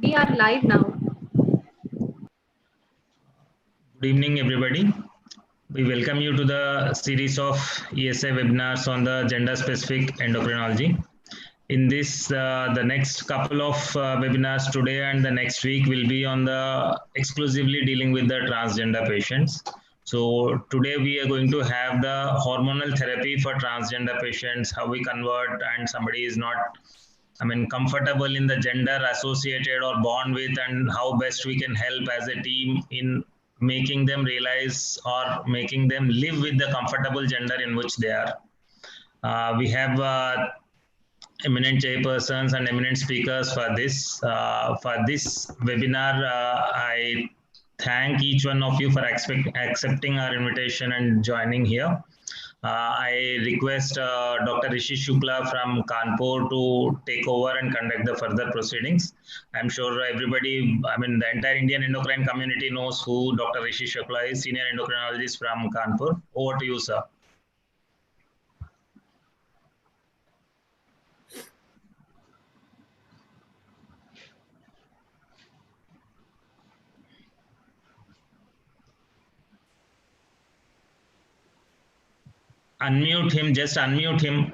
We are live now. Good evening, everybody. We welcome you to the series of ESI webinars on the gender-specific endocrinology. In this, the next couple of webinars today and the next week will be on the exclusively dealing with the transgender patients. So today we are going to have the hormonal therapy for transgender patients, how we convert and somebody is not comfortable in the gender associated or born with, and how best we can help as a team in making them realize or making them live with the comfortable gender in which they are. We have eminent chairpersons and eminent speakers for this. For this webinar, I thank each one of you for accepting our invitation and joining here. I request Dr. Rishi Shukla from Kanpur to take over and conduct the further proceedings. I'm sure everybody, the entire Indian endocrine community knows who Dr. Rishi Shukla is, senior endocrinologist from Kanpur. Over to you, sir. Unmute him, just unmute him.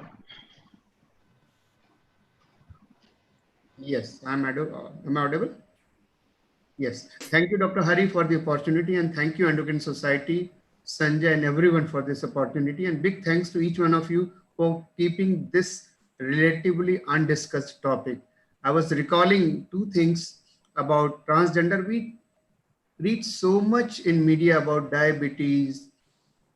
Yes, am I audible? Yes. Thank you, Dr. Hari, for the opportunity, and thank you, Endocrine Society, Sanjay, and everyone for this opportunity. And big thanks to each one of you for keeping this relatively undiscussed topic. I was recalling two things about transgender. We read so much in media about diabetes,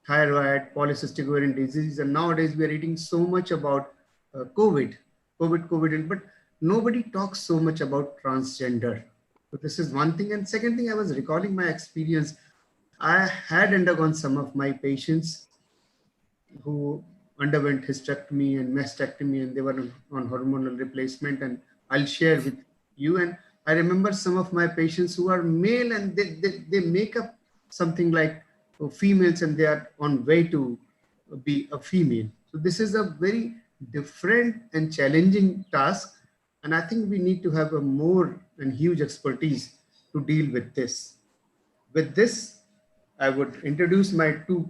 thyroid, polycystic ovarian disease, and nowadays we are reading so much about COVID, but nobody talks so much about transgender. So this is one thing. And second thing, I was recalling my experience. I had undergone some of my patients who underwent hysterectomy and mastectomy, and they were on hormonal replacement, and I'll share with you. And I remember some of my patients who are male, and they make up something like females, and they are on way to be a female. So this is a very different and challenging task, and I think we need to have a more and huge expertise to deal with this. With this, I would introduce my two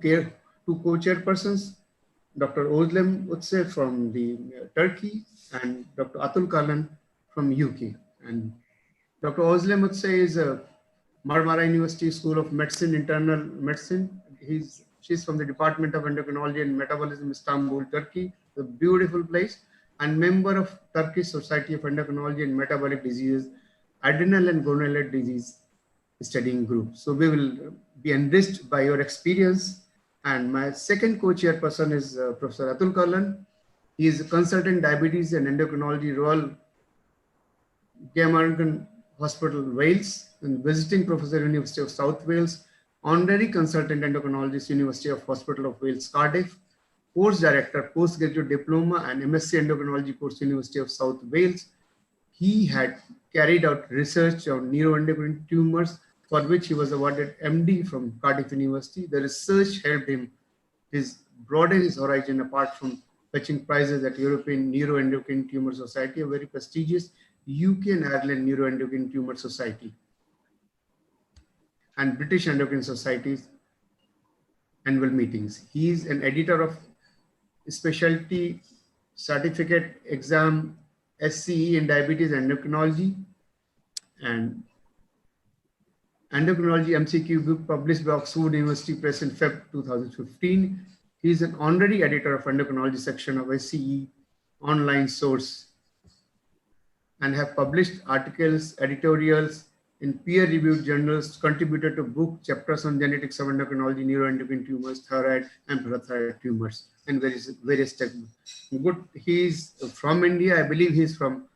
co-chairpersons, Dr. Özlem Utse from the Turkey and Dr. Atul Kalan from UK. And Dr. Özlem Utse is a Marmara University School of Medicine, Internal Medicine. She's from the Department of Endocrinology and Metabolism, Istanbul, Turkey, a beautiful place, and member of Turkish Society of Endocrinology and Metabolic Diseases, Adrenal and Gonadal Disease Studying Group. So we will be enriched by your experience. And my second co-chairperson is Professor Atul Kalan. He is a consultant diabetes and endocrinology Royal Glamorgan Hospital, Wales, and visiting professor, University of South Wales, honorary consultant endocrinologist, University of Hospital of Wales, Cardiff, course director, postgraduate diploma and MSc endocrinology course, University of South Wales. He had carried out research on neuroendocrine tumors, for which he was awarded MD from Cardiff University. The research helped him broaden his horizon apart from fetching prizes at European Neuroendocrine Tumor Society, a very prestigious UK and Ireland Neuroendocrine Tumor Society, and British Endocrine Society's annual meetings. He is an editor of specialty certificate exam SCE in diabetes endocrinology and endocrinology MCQ book published by Oxford University Press in Feb 2015. He is an honorary editor of endocrinology section of SCE online source and have published articles, editorials in peer-reviewed journals, contributed to book chapters on genetics of endocrinology, neuroendocrine tumors, thyroid and parathyroid tumors, and various techniques. Good. He's from India. I believe he's from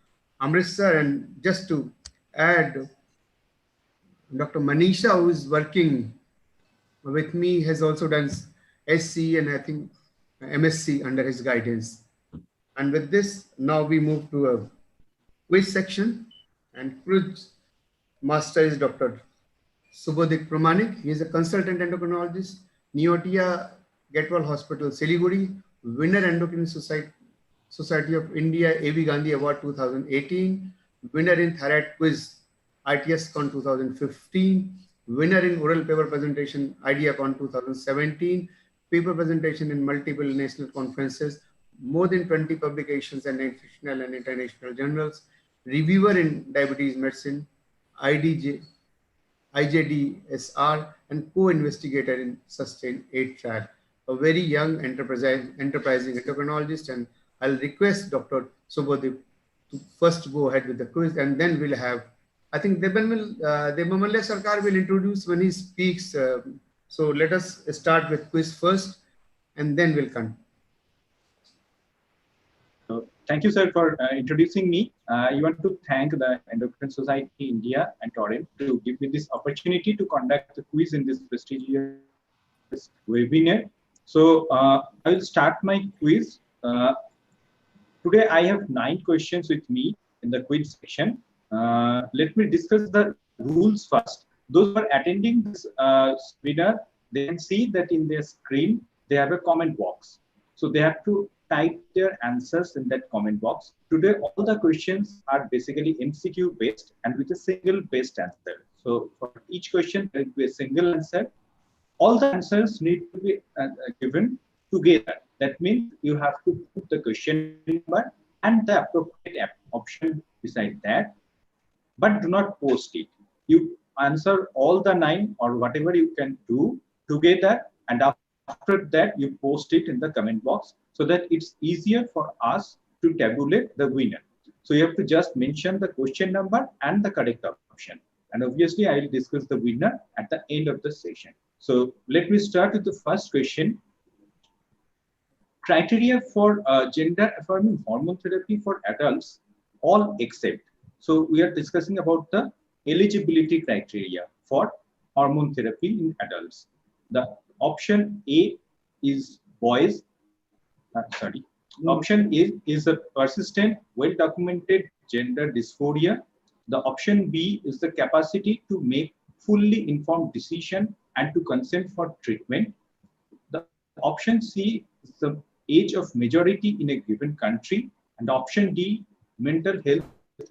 Amritsar. And just to add, Dr. Manisha, who is working with me, has also done SC and I think MSc under his guidance. And with this, now we move to a quiz section, and quiz master is Dr. Subodhik Pramanik. He is a consultant endocrinologist, Neotia Getwal Hospital, Siliguri, winner Endocrine Society of India A.V. Gandhi Award 2018, winner in Thyroid Quiz ITSCon 2015, winner in oral paper presentation, IdeaCon 2017, paper presentation in multiple national conferences, more than 20 publications and national and international journals, reviewer in diabetes medicine, IDJ, IJDSR, and co-investigator in SUSTAIN 8 trial. A very young enterprising endocrinologist, and I'll request Dr. Subodip to first go ahead with the quiz, and then we'll have, I think Debamalya Sarkar will introduce when he speaks. So let us start with quiz first, and then we'll continue. Thank you, sir, for introducing me. I want to thank the Endocrine Society India and Torrent to give me this opportunity to conduct the quiz in this prestigious webinar. So I will start my quiz. Today I have 9 questions with me in the quiz section. Let me discuss the rules first. Those who are attending this webinar, they can see that in their screen they have a comment box. So they have to type their answers in that comment box. Today, all the questions are basically MCQ based and with a single based answer. So for each question, there will be a single answer. All the answers need to be given together. That means you have to put the question number and the appropriate option beside that, but do not post it. You answer all the 9 or whatever you can do together, and after that you post it in the comment box so that it's easier for us to tabulate the winner. So you have to just mention the question number and the correct option. And obviously I will discuss the winner at the end of the session. So let me start with the first question. Criteria for gender affirming hormone therapy for adults, all except. So we are discussing about the eligibility criteria for hormone therapy in adults. The option A is boys. Option is a persistent, well-documented gender dysphoria. The option B is the capacity to make fully informed decision and to consent for treatment. The option C is the age of majority in a given country. And option D, mental health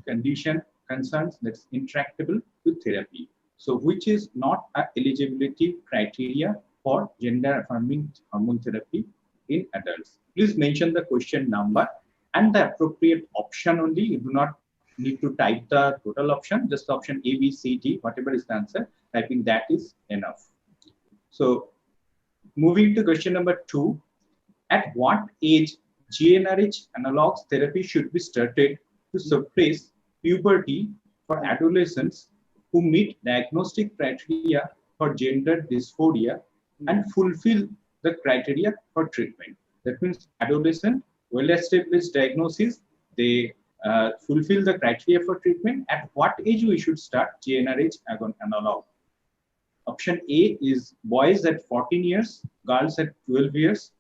condition concerns that's intractable with therapy. So which is not an eligibility criteria for gender affirming hormone therapy in adults. Please mention the question number and the appropriate option only. You do not need to type the total option, just the option A, B, C, D, whatever is the answer, typing that is enough. So moving to question number 2, at what age GnRH analogs therapy should be started to suppress puberty for adolescents who meet diagnostic criteria for gender dysphoria and fulfill the criteria for treatment? That means adolescent, well-established diagnosis, they fulfill the criteria for treatment. At what age we should start GnRH analog? Option A is boys at 14 years, girls at 12 years.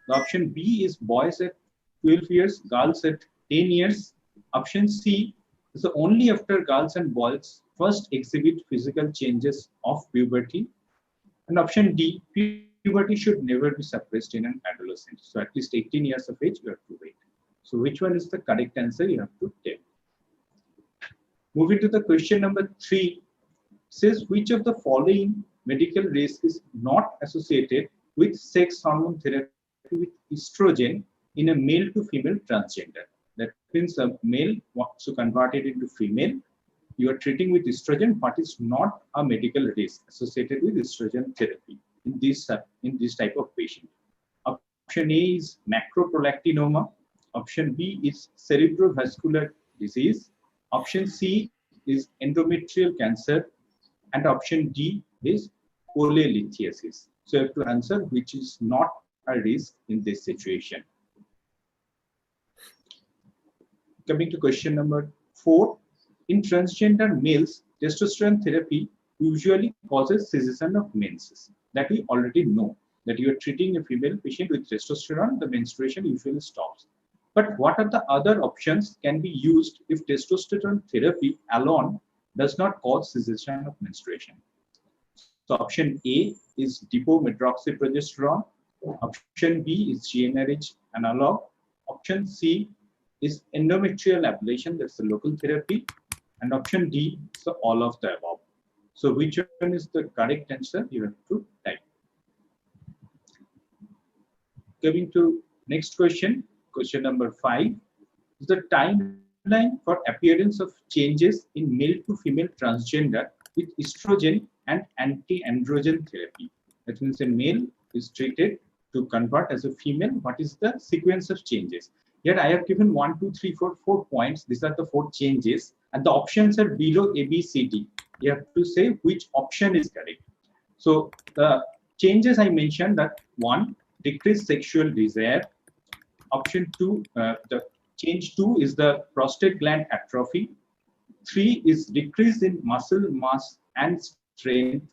The option B is boys at 12 years, girls at 10 years. Option C is only after girls and boys first exhibit physical changes of puberty. And option D, puberty should never be suppressed in an adolescent. So at least 18 years of age, you have to wait. So which one is the correct answer? You have to tell. Moving to the question number 3, says which of the following medical risk is not associated with sex hormone therapy with estrogen in a male to female transgender? That means a male wants to convert it into female. You are treating with estrogen, but it's not a medical risk associated with estrogen therapy in this type of patient. Option A is macroprolactinoma. Option B is cerebrovascular disease. Option C is endometrial cancer. And option D is polylithiasis. So you have to answer which is not a risk in this situation. Coming to question number 4, in transgender males, testosterone therapy usually causes cessation of menses. That we already know, that you are treating a female patient with testosterone, the menstruation usually stops. But what are the other options can be used if testosterone therapy alone does not cause cessation of menstruation? So option A is dipomedroxyprogesterone. Option B is GnRH analog. Option C is endometrial ablation, that's the local therapy. And option D is the all of the above. So which one is the correct answer? You have to type. Coming to next question, question number 5 is the timeline for appearance of changes in male to female transgender with estrogen and anti-androgen therapy. That means a male is treated to convert as a female. What is the sequence of changes? Here I have given 1, 2, 3, 4 points. These are the 4 changes, and the options are below A, B, C, D. You have to say which option is correct. So the changes I mentioned, that 1, decreased sexual desire. Option 2, the change 2 is the prostate gland atrophy. 3 is decrease in muscle mass and strength,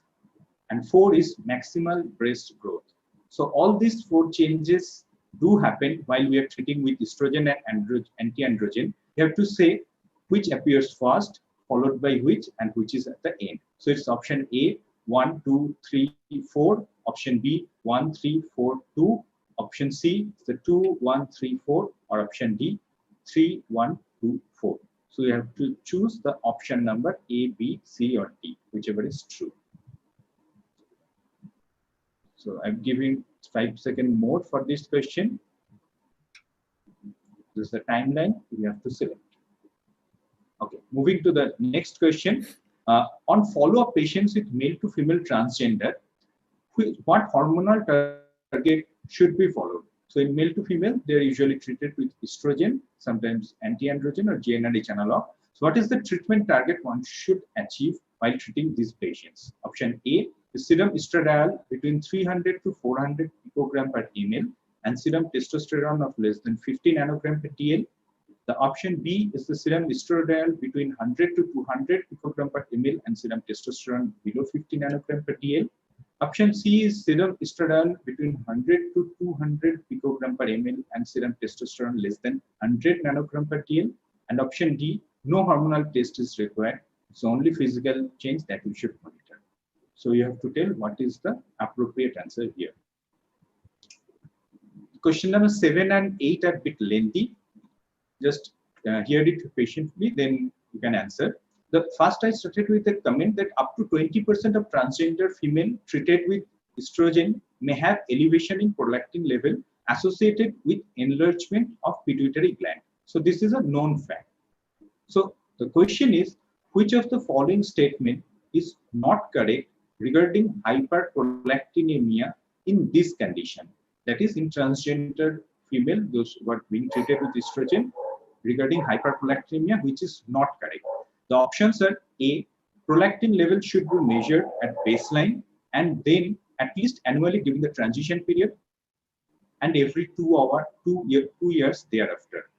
and 4 is maximal breast growth. So all these 4 changes do happen while we are treating with estrogen and anti-androgen. You have to say which appears first, followed by which, and which is at the end. So it's option A, 1, 2, 3, 4. Option B, 1, 3, 4, 2. Option C is the 2, 1, 3, 4. Or option D, 3, 1, 2, 4. So you have to choose the option number A, B, C, or D, whichever is true. So I'm giving 5 seconds more for this question. This is the timeline we have to select. Okay, moving to the next question. On follow-up patients with male to female transgender, what hormonal target should be followed? So in male to female, they are usually treated with estrogen, sometimes anti-androgen or GnRH analog. So what is the treatment target one should achieve while treating these patients? Option A is serum estradiol between 300 to 400 picogram per ml and serum testosterone of less than 50 nanogram per TL. The option B is the serum estradiol between 100 to 200 picogram per ml and serum testosterone below 50 nanogram per TL. Option C is serum estradiol between 100 to 200 picogram per ml and serum testosterone less than 100 nanogram per TL. And option D, no hormonal test is required. It's only physical change that we should monitor. So you have to tell what is the appropriate answer here. Question number 7 and 8 are a bit lengthy. Just hear it patiently, then you can answer. The first I started with a comment that up to 20% of transgender female treated with estrogen may have elevation in prolactin level associated with enlargement of pituitary gland. So this is a known fact. So the question is, which of the following statement is not correct regarding hyperprolactinemia in this condition? That is, in transgender female, those who are being treated with estrogen, regarding hyperprolactinemia, which is not correct. The options are A, prolactin level should be measured at baseline and then at least annually during the transition period and every 2 years thereafter.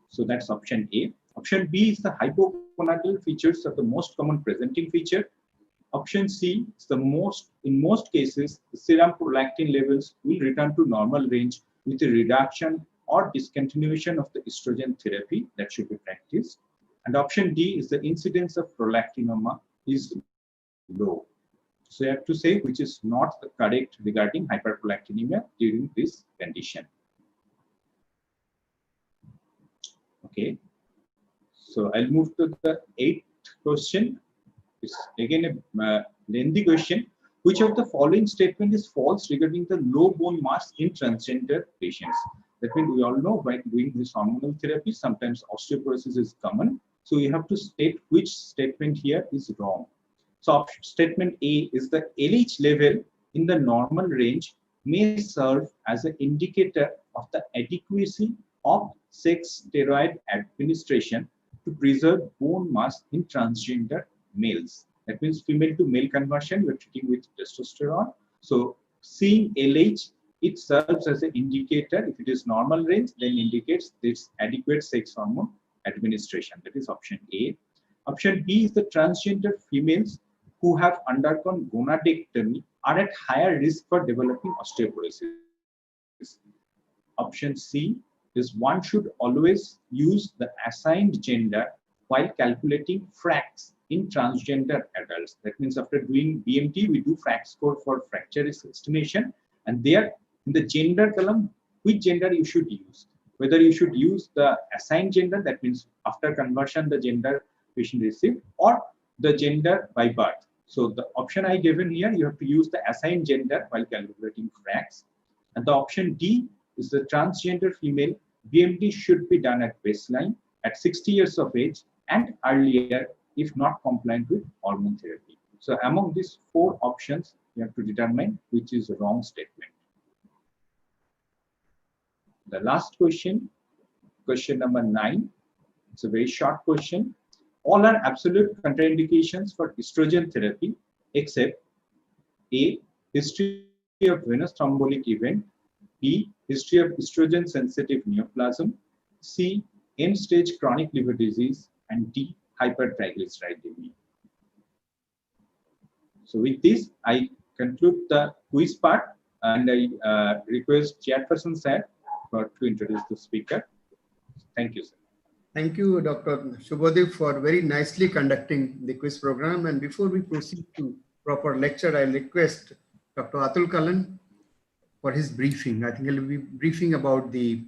So that's option A. Option B is the hypogonadal features are the most common presenting feature. Option C is in most cases, the serum prolactin levels will return to normal range with a reduction or discontinuation of the estrogen therapy that should be practiced. And option D is the incidence of prolactinoma is low. So you have to say which is not correct regarding hyperprolactinemia during this condition. Okay. So I'll move to the 8th question. It's again a lengthy question. Which of the following statement is false regarding the low bone mass in transgender patients? That means we all know by doing this hormonal therapy, sometimes osteoporosis is common. So you have to state which statement here is wrong. So statement A is the LH level in the normal range may serve as an indicator of the adequacy of sex steroid administration to preserve bone mass in transgender males. That means female to male conversion, we're treating with testosterone. So seeing LH, it serves as an indicator. If it is normal range, then indicates this adequate sex hormone administration. That is option A. Option B is the transgender females who have undergone gonadectomy are at higher risk for developing osteoporosis. Option C is one should always use the assigned gender while calculating FRAX in transgender adults. That means after doing BMT, we do FRAX score for fracture risk estimation, and there in the gender column, which gender you should use. Whether you should use the assigned gender, that means after conversion, the gender patient received, or the gender by birth. So the option I given here, you have to use the assigned gender while calculating FRAX. And the option D is the transgender female. BMD should be done at baseline at 60 years of age and earlier if not compliant with hormone therapy. So among these 4 options, you have to determine which is the wrong statement. The last question, question number 9. It's a very short question. All are absolute contraindications for estrogen therapy except A, history of venous thrombotic event, B, history of estrogen sensitive neoplasm, C, end stage chronic liver disease, and D, hypertriglyceridemia. So with this, I conclude the quiz part and I request Chairperson Sir to introduce the speaker. Thank you, sir. Thank you, Dr. Shubhadev, for very nicely conducting the quiz program. And before we proceed to proper lecture, I request Dr. Atul Kalan for his briefing. I think he'll be briefing about the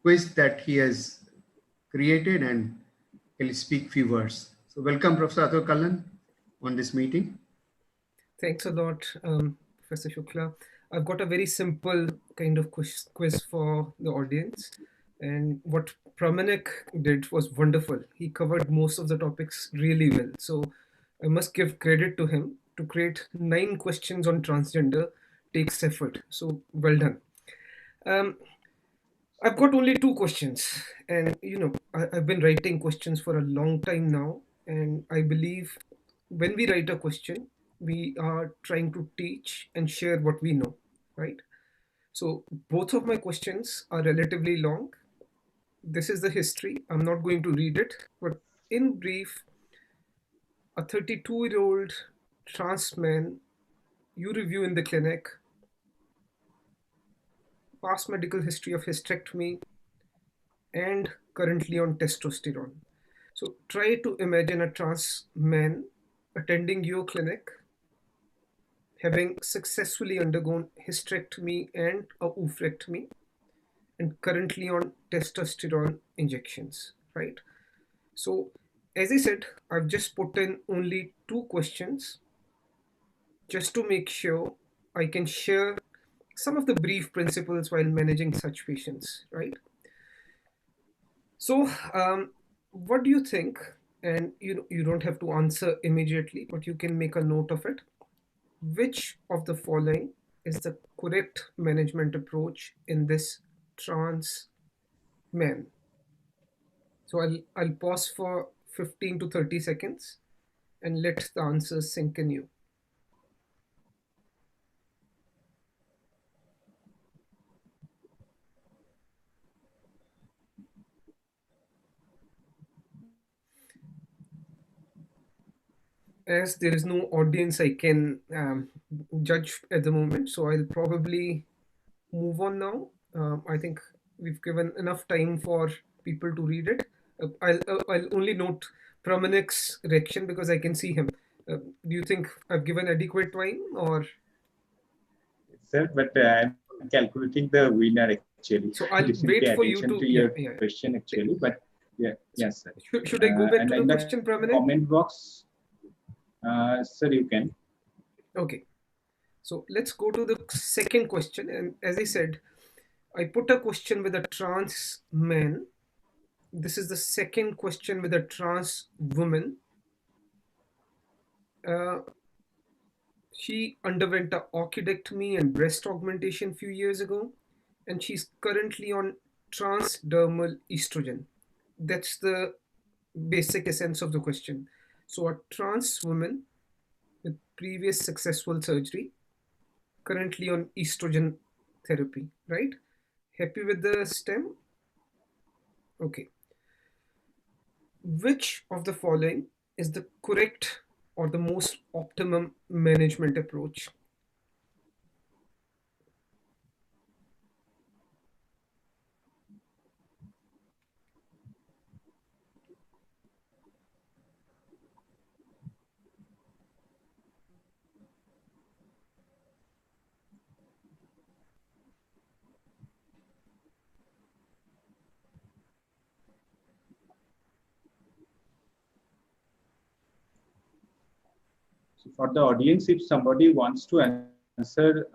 quiz that he has created and he'll speak few words. So welcome, Professor Atul Kalan, on this meeting. Thanks a lot, Professor Shukla. I've got a very simple kind of quiz for the audience. And what Pramanik did was wonderful. He covered most of the topics really well. So I must give credit to him. To create 9 questions on transgender takes effort. So well done. I've got only 2 questions. And, I've been writing questions for a long time now. And I believe when we write a question, we are trying to teach and share what we know, right? So both of my questions are relatively long. This is the history. I'm not going to read it, but in brief, a 32-year-old trans man you review in the clinic, past medical history of hysterectomy, and currently on testosterone. So try to imagine a trans man attending your clinic, having successfully undergone hysterectomy and a oophorectomy, and currently on testosterone injections, right? So, as I said, I've just put in only 2 questions just to make sure I can share some of the brief principles while managing such patients, right? So, what do you think? And you don't have to answer immediately, but you can make a note of it. Which of the following is the correct management approach in this trans man? So I'll pause for 15 to 30 seconds and let the answers sink in you. As there is no audience I can judge at the moment, so I'll probably move on now. I think we've given enough time for people to read it. I'll only note Pramanik's reaction because I can see him. Do you think I've given adequate time or? Sir, but I'm calculating the winner actually. So I'll wait for you to your question actually, but yeah, yes, sir. Should I go back to the question, Pramanik? Comment box, sir, you can. Okay. So let's go to the second question. And as I said, I put a question with a trans man. This is the second question with a trans woman. She underwent a orchidectomy and breast augmentation a few years ago, and she's currently on transdermal estrogen. That's the basic essence of the question. So a trans woman with previous successful surgery, currently on estrogen therapy, right? Happy with the stem? Okay. Which of the following is the correct or the most optimum management approach? For the audience, if somebody wants to answer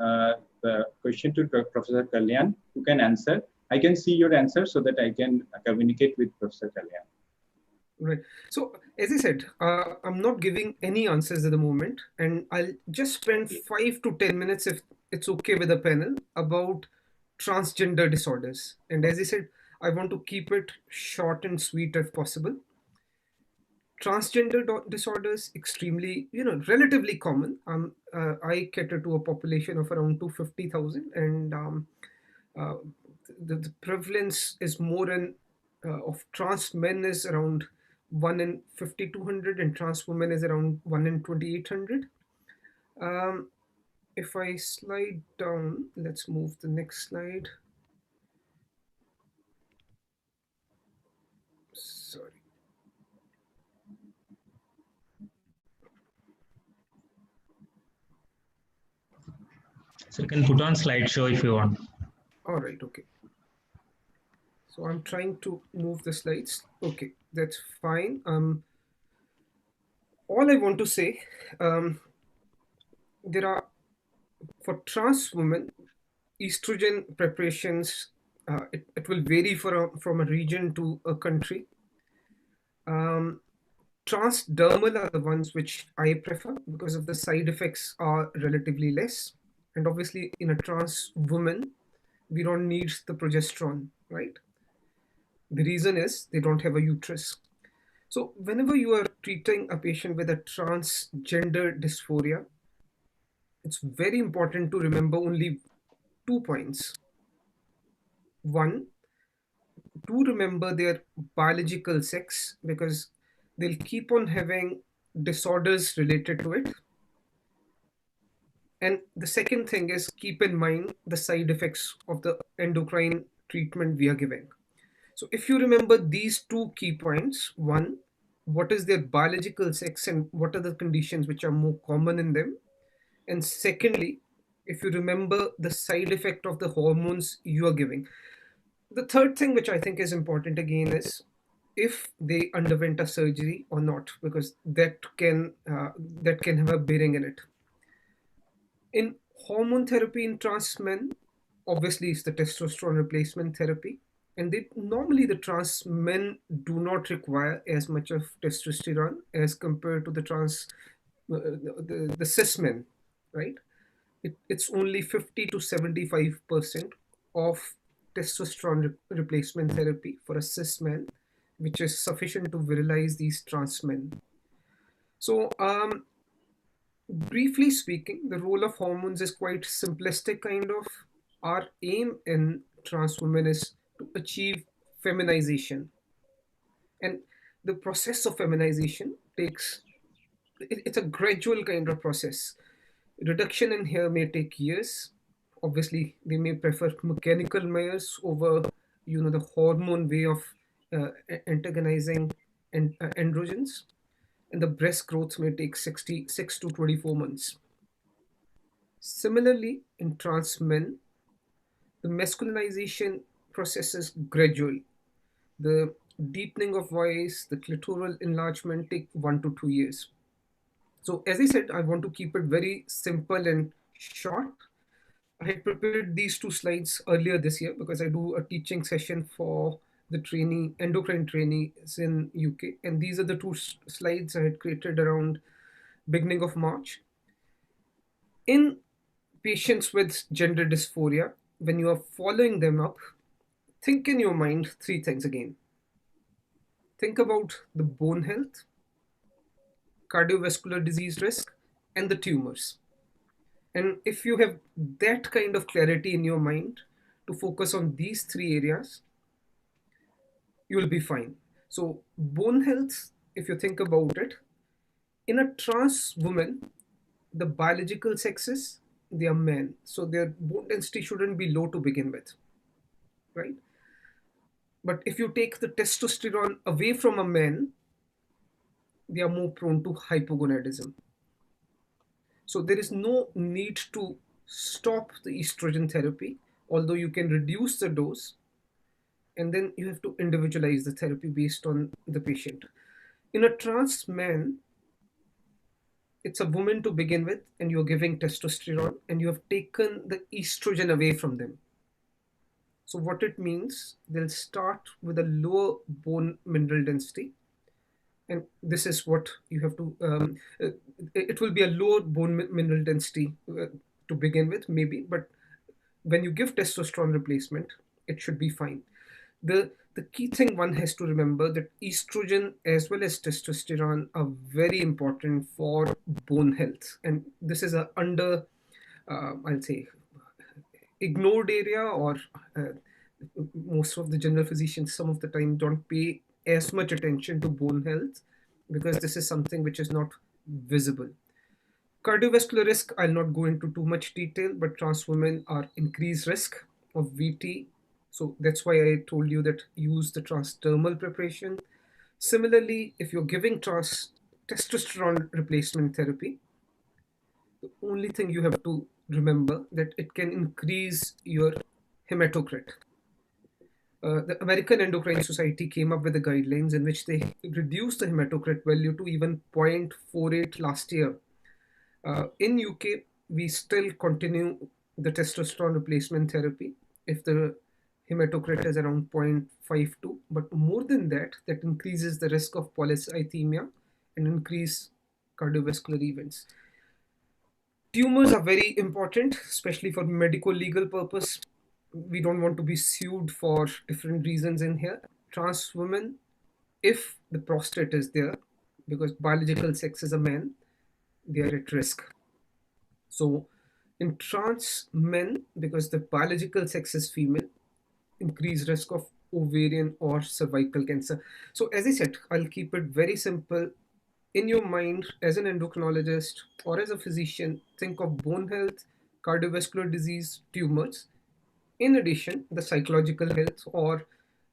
the question to Professor Kalyan, you can answer. I can see your answer so that I can communicate with Professor Kalyan. Right. So, as I said, I'm not giving any answers at the moment, and I'll just spend 5 to 10 minutes, if it's okay with the panel, about transgender disorders. And as I said, I want to keep it short and sweet if possible. Transgender disorders, extremely, relatively common. I cater to a population of around 250,000, and uh, the prevalence is more in of trans men is around 1 in 5,200, and trans women is around 1 in 2,800. If I slide down, let's move the next slide. Sorry. So you can put on slideshow if you want. All right, okay. So I'm trying to move the slides. Okay, that's fine. All I want to say, there are, for trans women, estrogen preparations, it will vary from a region to a country. Transdermal are the ones which I prefer because of the side effects are relatively less. And obviously, in a trans woman, we don't need the progesterone, right? The reason is they don't have a uterus. So, whenever you are treating a patient with a transgender dysphoria, it's very important to remember only 2 points. One, to remember their biological sex, because they'll keep on having disorders related to it. And the second thing is, keep in mind the side effects of the endocrine treatment we are giving. So if you remember these 2 key points, one, what is their biological sex and what are the conditions which are more common in them? And secondly, if you remember the side effect of the hormones you are giving. The third thing which I think is important again is if they underwent a surgery or not, because that can have a bearing in it. In hormone therapy in trans men, obviously it's the testosterone replacement therapy, and normally the trans men do not require as much of testosterone as compared to the the cis men, right? It's only 50 to 75% of testosterone replacement therapy for a cis man, which is sufficient to virilize these trans men. So, briefly speaking, the role of hormones is quite simplistic, kind of. Our aim in trans women is to achieve feminization. And the process of feminization it's a gradual kind of process. Reduction in hair may take years. Obviously, they may prefer mechanical measures over, the hormone way of antagonizing androgens. And the breast growth may take 66 to 24 months. Similarly, in trans men, the masculinization process is gradual. The deepening of voice, the clitoral enlargement take 1 to 2 years. So, as I said, I want to keep it very simple and short. I had prepared these 2 slides earlier this year because I do a teaching session for the endocrine trainees in UK, and these are the 2 slides I had created around beginning of March. In patients with gender dysphoria, when you are following them up, think in your mind 3 things again. Think about the bone health, cardiovascular disease risk, and the tumors. And if you have that kind of clarity in your mind to focus on these 3 areas, you will be fine. So, bone health, if you think about it, in a trans woman, the biological sexes, they are men. So, their bone density shouldn't be low to begin with, right? But if you take the testosterone away from a man, they are more prone to hypogonadism. So there is no need to stop the estrogen therapy, although you can reduce the dose, and then you have to individualize the therapy based on the patient. In a trans man, it's a woman to begin with, and you're giving testosterone, and you have taken the estrogen away from them. So what it means, they'll start with a lower bone mineral density, and this is what you have to. It will be a lower bone mineral density to begin with, maybe, but when you give testosterone replacement, it should be fine. The key thing one has to remember that estrogen as well as testosterone are very important for bone health, and this is a under I'll say ignored area, or uh, most of the general physicians some of the time don't pay as much attention to bone health because this is something which is not visible. Cardiovascular risk, I'll not go into too much detail, but trans women are increased risk of VT. So that's why I told you that use the transdermal preparation. Similarly, if you're giving trans testosterone replacement therapy, the only thing you have to remember that it can increase your hematocrit. The American Endocrine Society came up with the guidelines in which they reduced the hematocrit value to even 0.48 last year. In UK, we still continue the testosterone replacement therapy if the hematocrit is around 0.52, but more than that, that increases the risk of polycythemia and increase cardiovascular events. Tumors are very important, especially for medical legal purpose. We don't want to be sued for different reasons in here. Trans women, if the prostate is there, because biological sex is a man, they are at risk. So in trans men, because the biological sex is female, increased risk of ovarian or cervical cancer. So as I said, I'll keep it very simple. In your mind, as an endocrinologist or as a physician, think of bone health, cardiovascular disease, tumors. In addition, the psychological health or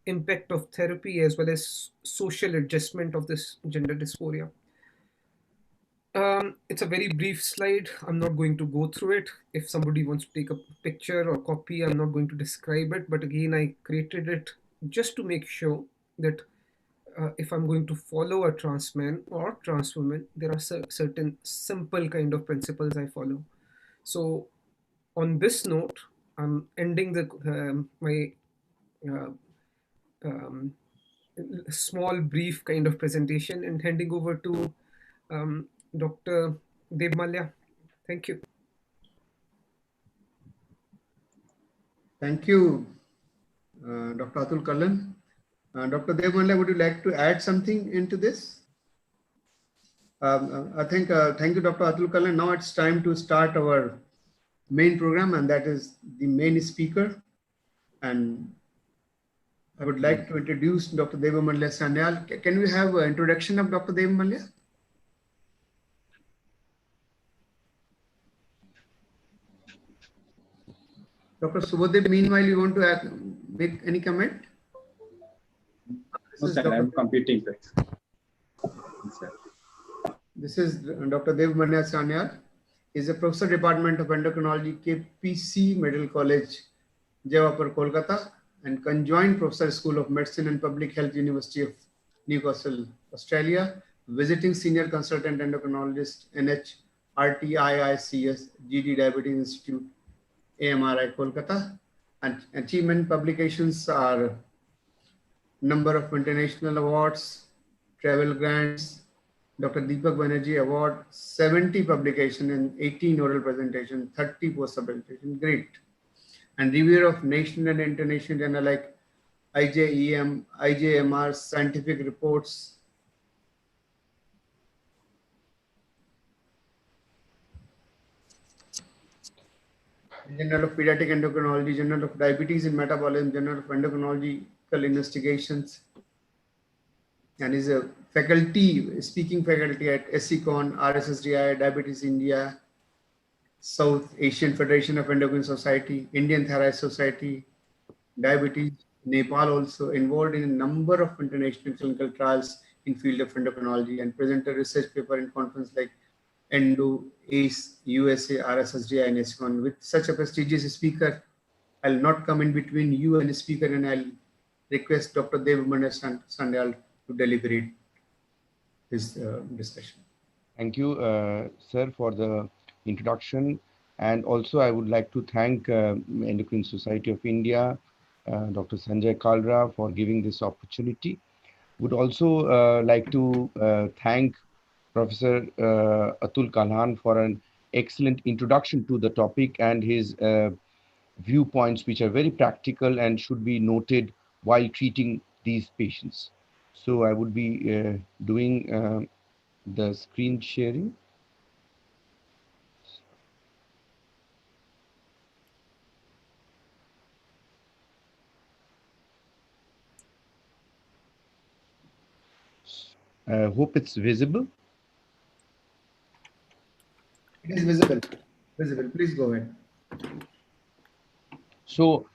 impact of therapy as well as social adjustment of this gender dysphoria. It's a very brief slide. I'm not going to go through it. If somebody wants to take a picture or copy, I'm not going to describe it. But again, I created it just to make sure that if I'm going to follow a trans man or trans woman, there are certain simple kind of principles I follow. So on this note, I'm ending my uh, um, small brief kind of presentation and handing over to Dr. Dev Malya. Thank you. Thank you, Dr. Atul Kallan. Dr. Dev Malya, would you like to add something into this? I think, thank you, Dr. Atul Kallan. Now it's time to start our main program, and that is the main speaker. And I would like to introduce Dr. Deva Malya Sanyal. Can we have an introduction of Dr. Deva Malya? Dr. Subhadev, meanwhile, you want to make any comment? No, sir, I'm computing. This is Dr. Deva Malya Sanyal. He is a professor, Department of Endocrinology, KPC Medical College, Jawapur, Kolkata, and conjoined professor, School of Medicine and Public Health, University of Newcastle, Australia, visiting senior consultant endocrinologist, NH, RTIICS, GD Diabetes Institute, AMRI, Kolkata. And achievement publications are number of international awards, travel grants, Dr. Deepak Banerjee Award, 70 publication and 18 oral presentation, 30 poster presentation, great. And review of national and international journal like IJEM, IJMR, scientific reports. Journal of Pediatric Endocrinology, Journal of Diabetes and Metabolism, Journal of Endocrinological Investigations, and is a faculty, speaking faculty at SECON, RSSDI, Diabetes India, South Asian Federation of Endocrine Society, Indian Thyroid Society, Diabetes, Nepal, also involved in a number of international clinical trials in field of endocrinology, and presented research paper in conference like Endo, ACE, USA, RSSDI, and SECON. With such a prestigious speaker, I'll not come in between you and the speaker, and I'll request Dr. Deva Malya Sanyal to deliberate his discussion. Thank you, sir, for the introduction. And also, I would like to thank Endocrine Society of India, Dr. Sanjay Kalra, for giving this opportunity. Would also like to thank Professor Atul Kalhan for an excellent introduction to the topic and his viewpoints, which are very practical and should be noted while treating these patients. So I would be doing the screen sharing. Hope it's visible. It is visible. Visible. Please go ahead. So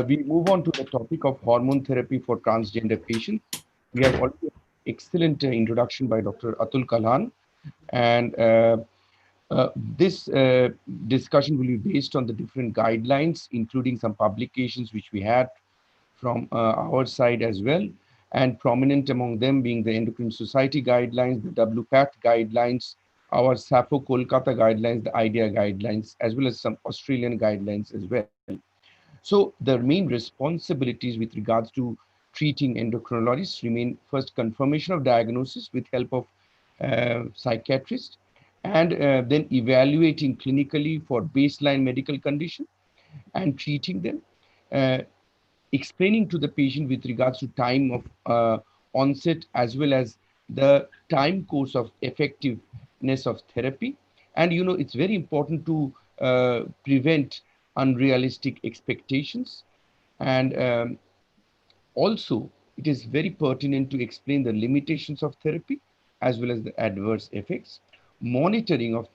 we move on to the topic of hormone therapy for transgender patients. We have already excellent introduction by Dr. Atul Kalhan, and this discussion will be based on the different guidelines, including some publications which we had from our side as well, and prominent among them being the Endocrine Society guidelines, the WPATH guidelines, our SAPHO Kolkata guidelines, the IDEA guidelines, as well as some Australian guidelines as well. So the main responsibilities with regards to treating endocrinologists remain first confirmation of diagnosis with help of psychiatrist, and then evaluating clinically for baseline medical condition and treating them, uh, explaining to the patient with regards to time of onset as well as the time course of effectiveness of therapy. And it's very important to prevent unrealistic expectations, and also it is very pertinent to explain the limitations of therapy as well as the adverse effects. Monitoring of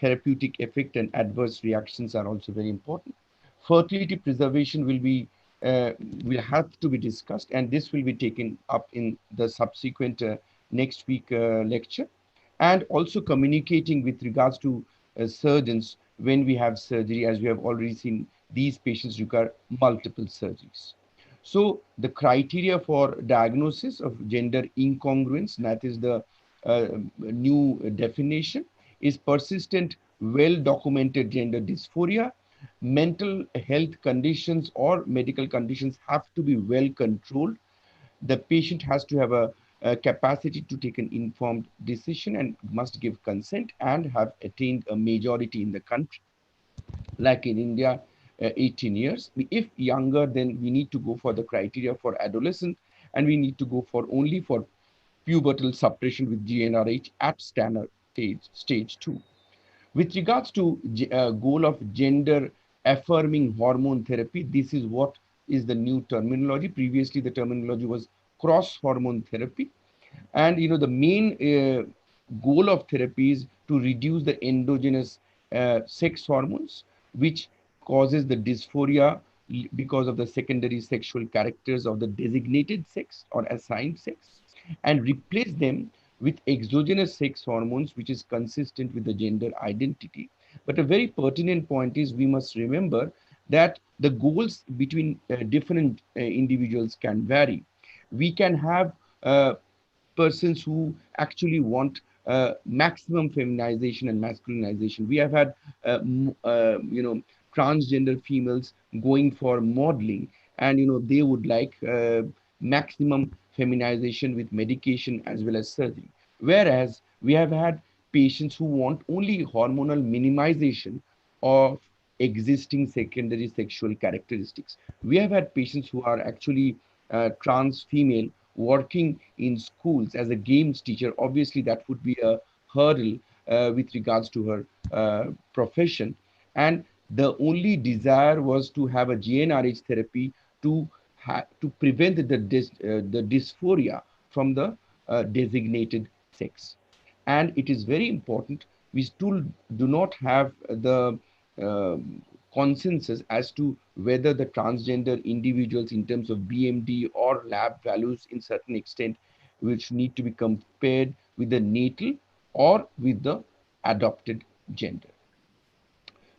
therapeutic effect and adverse reactions are also very important. Fertility preservation will have to be discussed, and this will be taken up in the subsequent next week lecture. And also communicating with regards to surgeons when we have surgery, as we have already seen, these patients require multiple surgeries. So the criteria for diagnosis of gender incongruence, that is the new definition, is persistent, well-documented gender dysphoria. Mental health conditions or medical conditions have to be well controlled. The patient has to have a capacity to take an informed decision and must give consent and have attained a majority in the country. Like in India, 18 years. If younger, then we need to go for the criteria for adolescent, and we need to go for only for pubertal suppression with GnRH at standard stage 2. With regards to goal of gender affirming hormone therapy, this is what is the new terminology. Previously, the terminology was cross hormone therapy. And the main goal of therapy is to reduce the endogenous sex hormones, which causes the dysphoria because of the secondary sexual characters of the designated sex or assigned sex, and replace them with exogenous sex hormones, which is consistent with the gender identity. But a very pertinent point is we must remember that the goals between different individuals can vary. We can have persons who actually want maximum feminization and masculinization. We have had, transgender females going for modeling, and they would like maximum feminization with medication as well as surgery. Whereas we have had patients who want only hormonal minimization of existing secondary sexual characteristics. We have had patients who are actually trans female working in schools as a games teacher. Obviously, that would be a hurdle with regards to her profession. And the only desire was to have a GnRH therapy to prevent the dysphoria from the designated sex. And it is very important. We still do not have the consensus as to whether the transgender individuals in terms of BMD or lab values in certain extent, which need to be compared with the natal or with the adopted gender.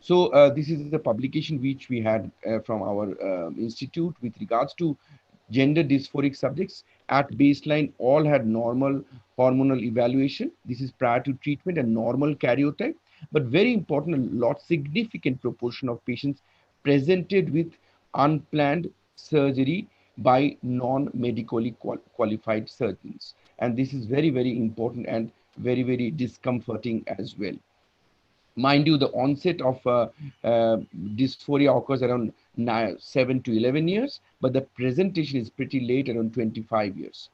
So this is the publication which we had from our institute with regards to gender dysphoric subjects. at baseline all had normal hormonal evaluation. This is prior to treatment and normal karyotype. But very important, a lot significant proportion of patients presented with unplanned surgery by non-medically qualified surgeons. And this is very, very important and very, very discomforting as well. Mind you, the onset of dysphoria occurs around 7 to 11 years, but the presentation is pretty late, around 25 years.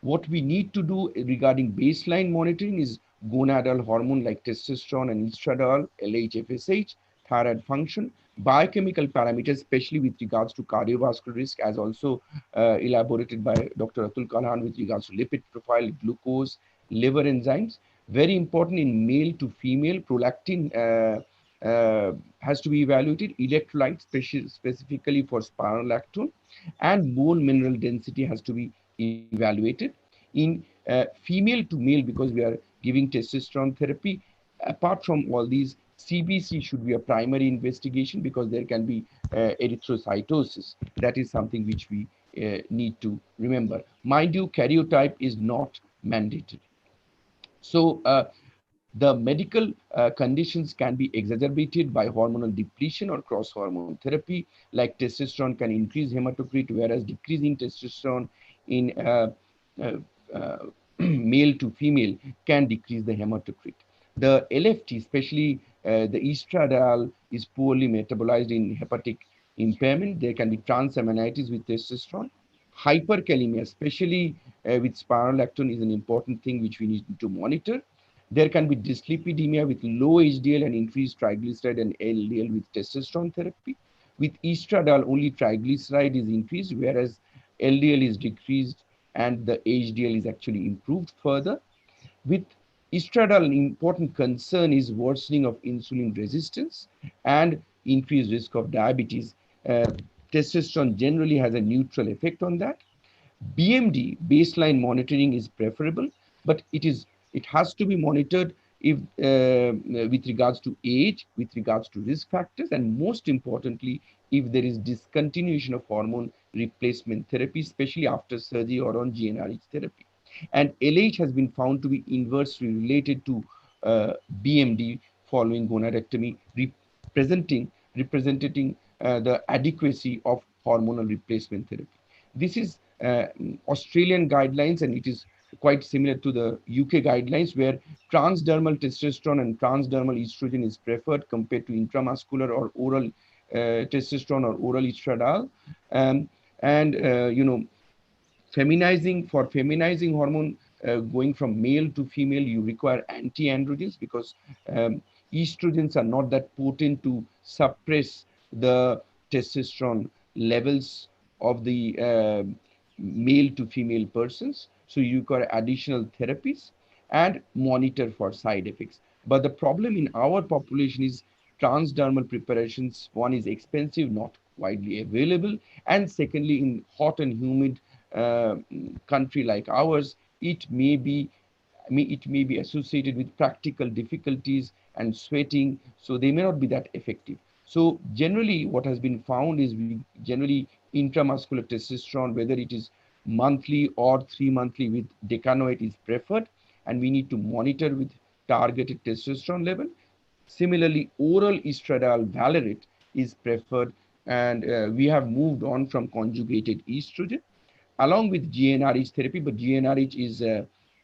What we need to do regarding baseline monitoring is gonadal hormone like testosterone and estradiol, LH, FSH, thyroid function, biochemical parameters, especially with regards to cardiovascular risk, as also elaborated by Dr. Atul Kalahan with regards to lipid profile, glucose, liver enzymes. Very important in male to female, prolactin has to be evaluated, electrolytes specifically for spironolactone, and bone mineral density has to be evaluated. In female to male, because we are giving testosterone therapy, apart from all these, CBC should be a primary investigation because there can be erythrocytosis. That is something which we need to remember. Mind you, karyotype is not mandatory. So the medical conditions can be exacerbated by hormonal depletion or cross-hormone therapy, like testosterone can increase hematocrit, whereas decreasing testosterone in uh, uh, male to female can decrease the hematocrit. The LFT, especially the estradiol, is poorly metabolized in hepatic impairment. There can be transaminitis with testosterone. Hyperkalemia, especially with spironolactone, is an important thing which we need to monitor. There can be dyslipidemia with low HDL and increased triglyceride and LDL with testosterone therapy. With estradiol, only triglyceride is increased, whereas LDL is decreased and the HDL is actually improved further. With estradiol, an important concern is worsening of insulin resistance and increased risk of diabetes. Testosterone generally has a neutral effect on that. BMD, baseline monitoring, is preferable, but it has to be monitored if with regards to age, with regards to risk factors, and most importantly, if there is discontinuation of hormone replacement therapy, especially after surgery or on GnRH therapy. And LH has been found to be inversely related to BMD following gonadectomy, representing the adequacy of hormonal replacement therapy. This is Australian guidelines, and it is quite similar to the UK guidelines, where transdermal testosterone and transdermal estrogen is preferred compared to intramuscular or oral testosterone or oral estradiol. And feminizing hormone, going from male to female, you require anti-androgens because estrogens are not that potent to suppress the testosterone levels of the male to female persons. So you require additional therapies and monitor for side effects. But the problem in our population is transdermal preparations. One is expensive, not widely available, and secondly, in hot and humid country like ours, it may be associated with practical difficulties and sweating, so they may not be that effective. So generally, what has been found is we generally intramuscular testosterone, whether it is monthly or 3 monthly with decanoate, is preferred, and we need to monitor with targeted testosterone level. Similarly, oral estradiol valerate is preferred, and we have moved on from conjugated estrogen along with GnRH therapy, but GnRH is,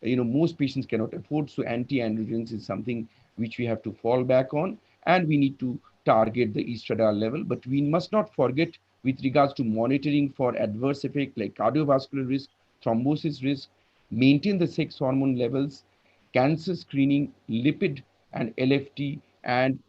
most patients cannot afford. So anti-androgens is something which we have to fall back on, and we need to target the estradiol level. But we must not forget with regards to monitoring for adverse effects like cardiovascular risk, thrombosis risk, maintain the sex hormone levels, cancer screening, lipid and LFT, and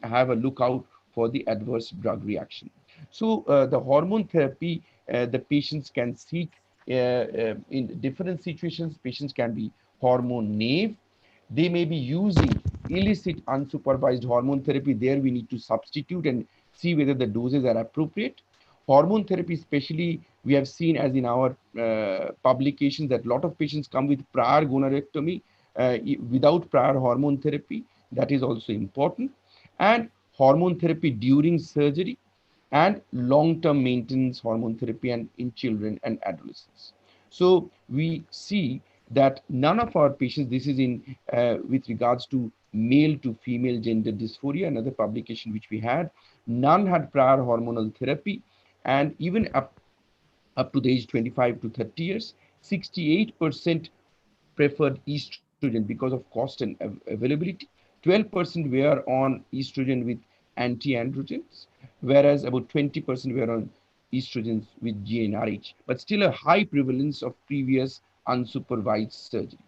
have a lookout for the adverse drug reaction. So the hormone therapy, the patients can seek in different situations. Patients can be hormone naive. They may be using illicit unsupervised hormone therapy. There we need to substitute and see whether the doses are appropriate. Hormone therapy, especially, we have seen as in our publications that a lot of patients come with prior gonadectomy without prior hormone therapy. That is also important. And hormone therapy during surgery. and long-term maintenance hormone therapy and in children and adolescents. So we see that none of our patients, this is in with regards to male to female gender dysphoria, another publication which we had, none had prior hormonal therapy, and even up to the age 25 to 30 years, 68% preferred estrogen because of cost and availability. 12% were on estrogen with anti-androgens, whereas about 20% were on estrogens with GnRH, but still a high prevalence of previous unsupervised surgery.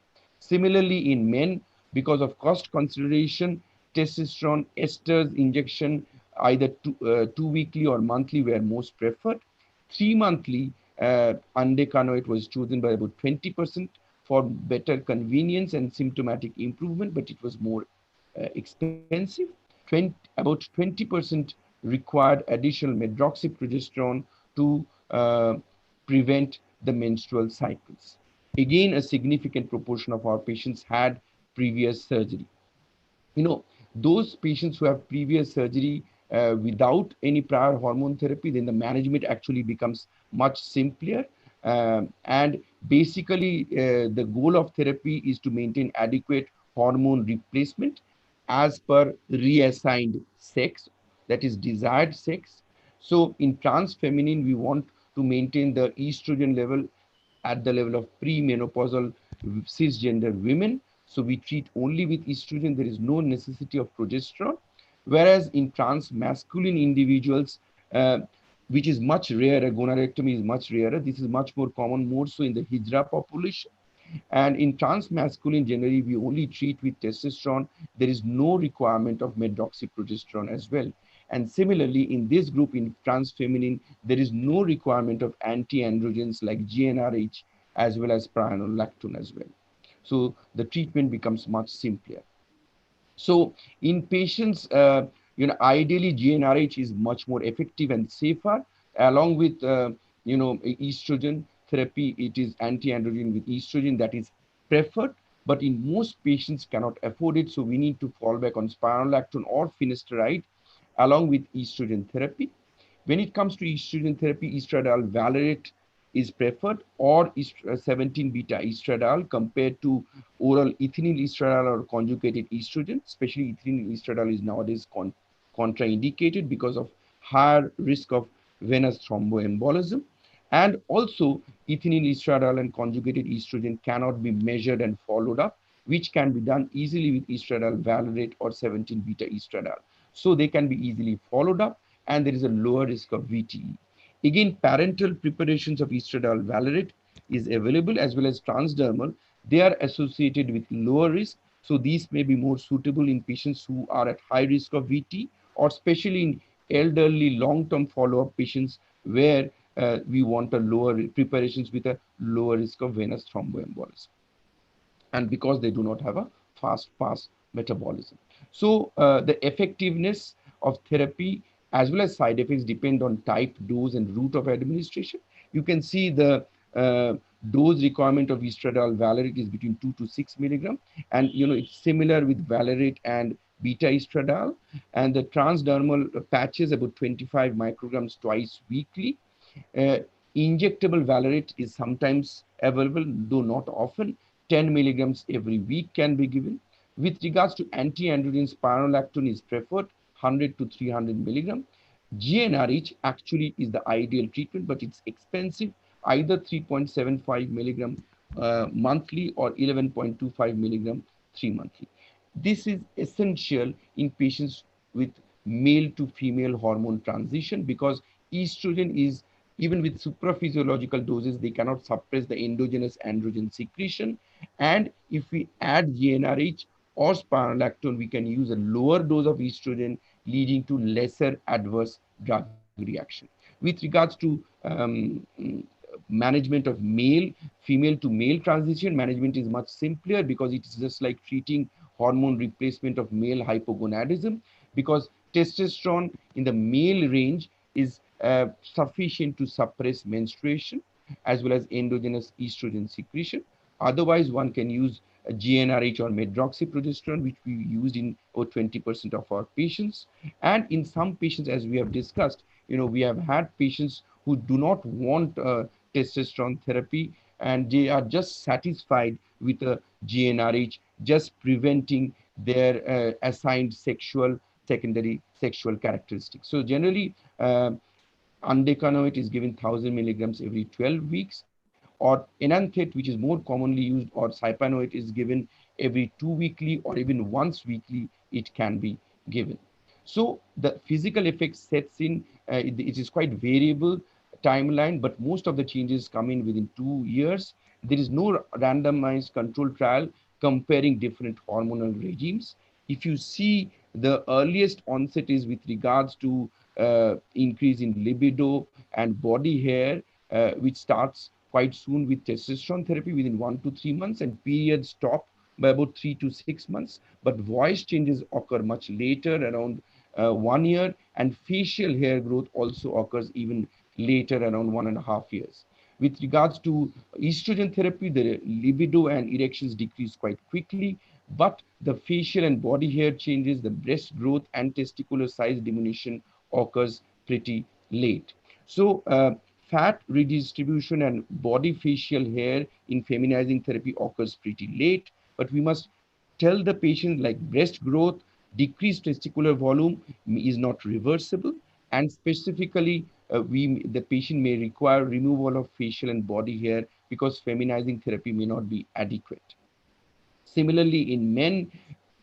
Similarly, in men, because of cost consideration, testosterone esters injection either two weekly or monthly were most preferred. 3 monthly undecanoate was chosen by about 20% for better convenience and symptomatic improvement, but it was more expensive. About 20% required additional medroxyprogesterone to prevent the menstrual cycles. Again, a significant proportion of our patients had previous surgery. Those patients who have previous surgery without any prior hormone therapy, then the management actually becomes much simpler. And basically, the goal of therapy is to maintain adequate hormone replacement as per reassigned sex, that is desired sex. So in trans feminine, we want to maintain the estrogen level at the level of premenopausal cisgender women. So we treat only with estrogen. There is no necessity of progesterone. Whereas in trans masculine individuals, which is much rarer, gonadectomy is much rarer. This is much more common, more so in the Hijra population. And in trans masculine, generally, we only treat with testosterone. There is no requirement of medroxyprogesterone as well. And similarly, in this group, in trans feminine, there is no requirement of anti-androgens like GnRH as well as spironolactone as well. So the treatment becomes much simpler. So in patients, ideally GnRH is much more effective and safer, along with estrogen therapy. It is anti-androgen with estrogen that is preferred, but in most patients cannot afford it. So we need to fall back on spironolactone or finasteride along with estrogen therapy. When it comes to estrogen therapy, estradiol valerate is preferred, or 17-beta estradiol compared to oral ethinyl estradiol or conjugated estrogen. Especially ethinyl estradiol is nowadays contraindicated because of higher risk of venous thromboembolism. And also ethinyl estradiol and conjugated estrogen cannot be measured and followed up, which can be done easily with estradiol valerate or 17-beta estradiol. So they can be easily followed up, and there is a lower risk of VTE. Again, parental preparations of estradiol valerate is available, as well as transdermal. They are associated with lower risk. So these may be more suitable in patients who are at high risk of VT, or especially in elderly long-term follow-up patients where we want a lower preparations with a lower risk of venous thromboembolism, and because they do not have a fast metabolism. So the effectiveness of therapy as well as side effects depend on type, dose, and route of administration. You can see the dose requirement of estradiol valerate is between 2 to 6 milligram, and it's similar with valerate and beta estradiol. And the transdermal patches about 25 micrograms twice weekly. Injectable valerate is sometimes available, though not often. 10 milligrams every week can be given. With regards to anti-androgen, spironolactone is preferred, 100 to 300 milligram. GnRH actually is the ideal treatment, but it's expensive, either 3.75 milligram monthly or 11.25 milligram 3 monthly. This is essential in patients with male to female hormone transition, because estrogen is, even with supraphysiological doses, they cannot suppress the endogenous androgen secretion. And if we add GnRH or spironolactone, we can use a lower dose of estrogen, leading to lesser adverse drug reaction. With regards to management of female to male transition, management is much simpler, because it is just like treating hormone replacement of male hypogonadism, because testosterone in the male range is sufficient to suppress menstruation as well as endogenous estrogen secretion. Otherwise, one can use GnRH or medroxyprogesterone, which we used in about 20% of our patients. And in some patients, as we have discussed, we have had patients who do not want testosterone therapy, and they are just satisfied with a GnRH, just preventing their assigned secondary sexual characteristics. So generally, undecanoate is given 1000 milligrams every 12 weeks, or enanthate, which is more commonly used, or cypanoate is given every 2 weekly or even once weekly, it can be given. So the physical effect sets in, it is quite variable timeline, but most of the changes come in within 2 years. There is no randomized control trial comparing different hormonal regimes. If you see, the earliest onset is with regards to increase in libido and body hair, which starts quite soon with testosterone therapy within 1 to 3 months, and periods stop by about 3 to 6 months. But voice changes occur much later, around 1 year, and facial hair growth also occurs even later, around 1.5 years. With regards to estrogen therapy, the libido and erections decrease quite quickly, but the facial and body hair changes, the breast growth and testicular size diminution occurs pretty late. So fat redistribution and body facial hair in feminizing therapy occurs pretty late, but we must tell the patient, like, breast growth, decreased testicular volume is not reversible, and specifically the patient may require removal of facial and body hair because feminizing therapy may not be adequate. Similarly, in men,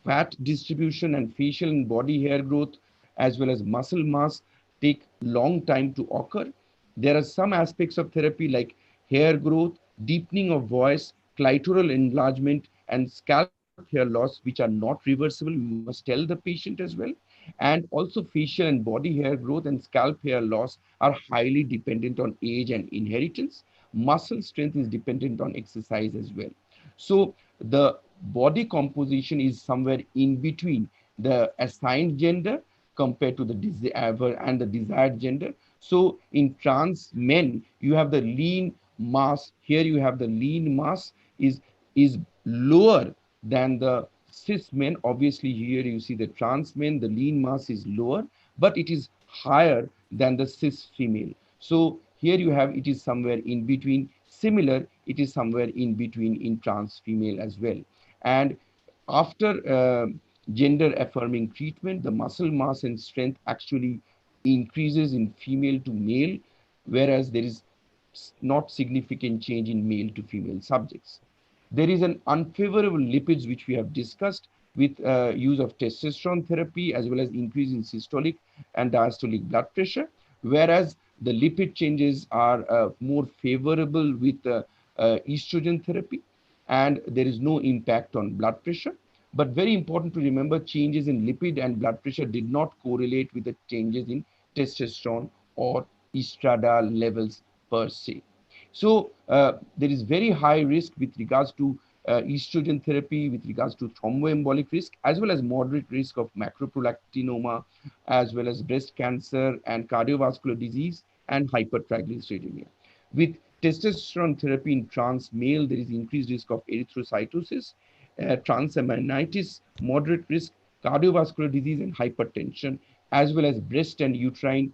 fat distribution and facial and body hair growth, as well as muscle mass, take long time to occur. There are some aspects of therapy like hair growth, deepening of voice, clitoral enlargement, and scalp hair loss, which are not reversible. We must tell the patient as well. And also facial and body hair growth and scalp hair loss are highly dependent on age and inheritance. Muscle strength is dependent on exercise as well. So the body composition is somewhere in between the assigned gender compared to the desired gender. So in trans men, you have the lean mass. Here you have the lean mass is lower than the cis men. Obviously, here you see the trans men, the lean mass is lower, but it is higher than the cis female. So here you have, it is somewhere in between. Similar, it is somewhere in between in trans female as well. And after gender affirming treatment, the muscle mass and strength actually increases in female to male, whereas there is not significant change in male to female subjects. There is an unfavorable lipids, which we have discussed, with use of testosterone therapy, as well as increase in systolic and diastolic blood pressure, whereas the lipid changes are more favorable with estrogen therapy, and there is no impact on blood pressure. But very important to remember, changes in lipid and blood pressure did not correlate with the changes in testosterone or estradiol levels per se. So there is very high risk with regards to estrogen therapy, with regards to thromboembolic risk, as well as moderate risk of macroprolactinoma, as well as breast cancer and cardiovascular disease and hypertriglyceridemia. With testosterone therapy in trans male, there is increased risk of erythrocytosis, transaminitis, moderate risk, cardiovascular disease and hypertension, as well as breast and uterine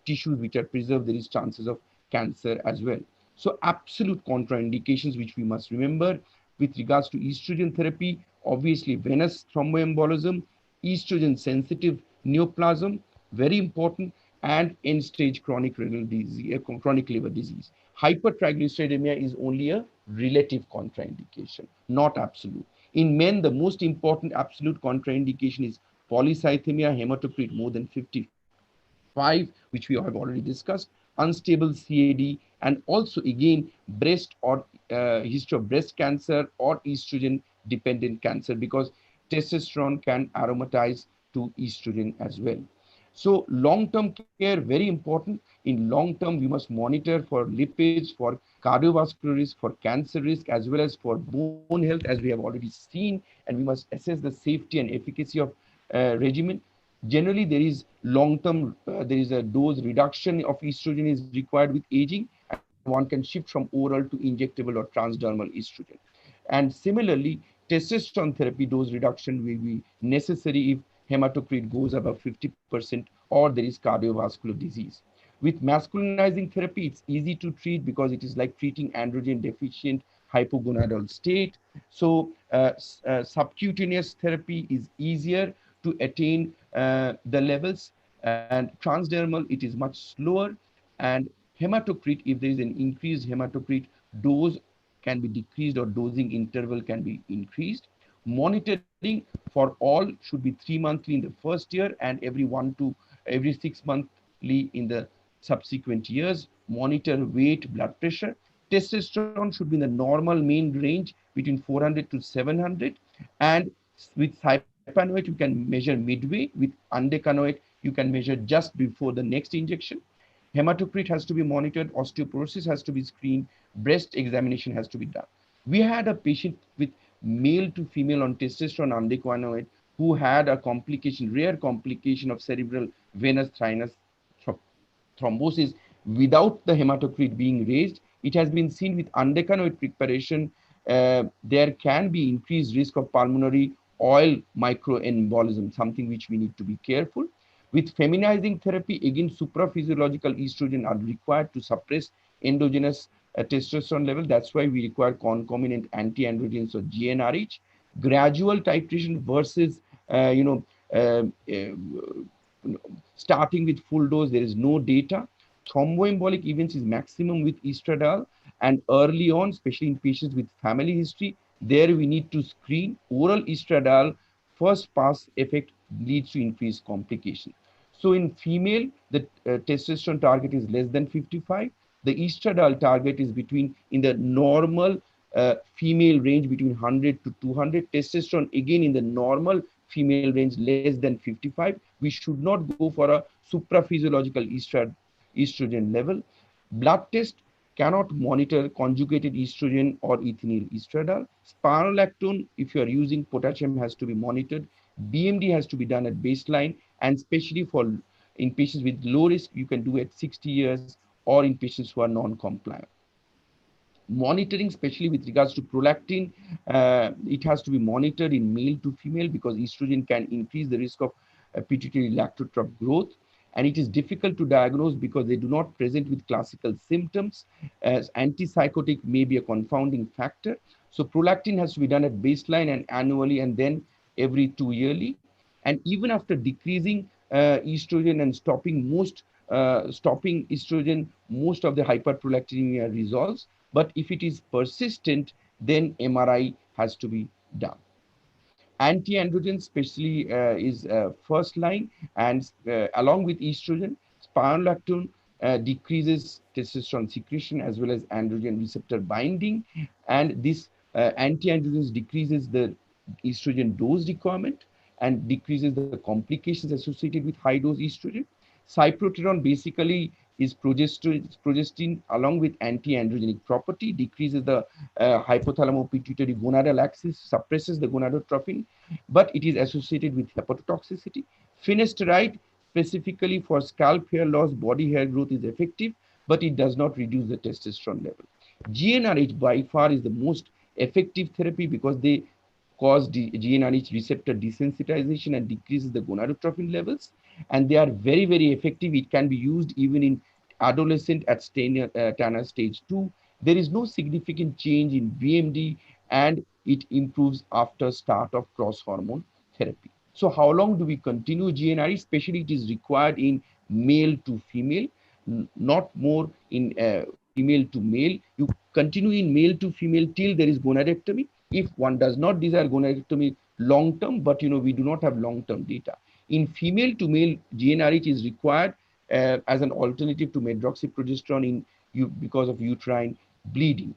tissues which are preserved. There is chances of cancer as well. So absolute contraindications which we must remember with regards to estrogen therapy: obviously venous thromboembolism, estrogen sensitive neoplasm, very important, and end stage chronic renal disease, chronic liver disease. Hypertriglyceridemia is only a relative contraindication, not absolute. In men, the most important absolute contraindication is polycythemia, hematocrit more than 55, which we have already discussed, unstable CAD, and also again breast or history of breast cancer or estrogen dependent cancer, because testosterone can aromatize to estrogen as well. So long-term care, very important. In long-term, we must monitor for lipids, for cardiovascular risk, for cancer risk, as well as for bone health, as we have already seen, and we must assess the safety and efficacy of regimen. Generally, there is long-term, there is a dose reduction of estrogen is required with aging, and one can shift from oral to injectable or transdermal estrogen. And similarly, testosterone therapy dose reduction will be necessary if hematocrit goes above 50%, or there is cardiovascular disease. With masculinizing therapy, it's easy to treat because it is like treating androgen deficient hypogonadal state. So subcutaneous therapy is easier to attain the levels, and transdermal, it is much slower. And hematocrit, if there is an increased hematocrit, dose can be decreased or dosing interval can be increased. Monitoring for all should be 3 monthly in the first year and every 6 monthly in the subsequent years. Monitor weight, blood pressure. Testosterone should be in the normal mean range between 400 to 700. And with hypanoate, you can measure midway. With undecanoate, you can measure just before the next injection. Hematocrit has to be monitored, osteoporosis has to be screened, breast examination has to be done. We had a patient with male to female on testosterone undecanoate who had a complication, rare complication of cerebral venous thrombosis without the hematocrit being raised. It has been seen with undecanoate preparation, there can be increased risk of pulmonary oil microembolism, something which we need to be careful. With feminizing therapy, again, supraphysiological estrogen are required to suppress endogenous testosterone level. That's why we require concomitant anti-androgens or GnRH. Gradual titration versus, starting with full dose, there is no data. Thromboembolic events is maximum with estradiol, and early on, especially in patients with family history, there we need to screen. Oral estradiol first pass effect leads to increased complication. So in female, the testosterone target is less than 55. The estradiol target is in the normal female range between 100 to 200. Testosterone again in the normal female range less than 55. We should not go for a supraphysiological estrogen level. Blood test cannot monitor conjugated estrogen or ethinyl estradiol. Spironolactone, if you are using potassium, has to be monitored. BMD has to be done at baseline, and especially in patients with low risk, you can do at 60 years, or in patients who are non-compliant. Monitoring, especially with regards to prolactin, it has to be monitored in male to female because estrogen can increase the risk of pituitary lactotroph growth. And it is difficult to diagnose because they do not present with classical symptoms, as antipsychotic may be a confounding factor. So prolactin has to be done at baseline and annually, and then every 2 yearly. And even after decreasing estrogen and stopping estrogen, most of the hyperprolactinemia resolves. But if it is persistent, then MRI has to be done. Anti-androgen especially is first line, and along with estrogen, spironolactone decreases testosterone secretion as well as androgen receptor binding, and this anti-androgens decreases the estrogen dose requirement and decreases the complications associated with high dose estrogen. Cyproterone basically is progestin along with anti-androgenic property, decreases the hypothalamo-pituitary gonadal axis, suppresses the gonadotrophin, but it is associated with hepatotoxicity. Finasteride, specifically for scalp hair loss, body hair growth, is effective, but it does not reduce the testosterone level. GnRH by far is the most effective therapy because they cause GnRH receptor desensitization and decreases the gonadotrophin levels, and they are very, very effective. It can be used even in adolescent at Tanner stage 2. There is no significant change in BMD, and it improves after start of cross-hormone therapy. So how long do we continue GnRH? Especially it is required in male to female, not more in female to male. You continue in male to female till there is gonadectomy. If one does not desire gonadectomy long term, but we do not have long term data. In female to male, GnRH is required as an alternative to medroxyprogesterone because of uterine bleeding.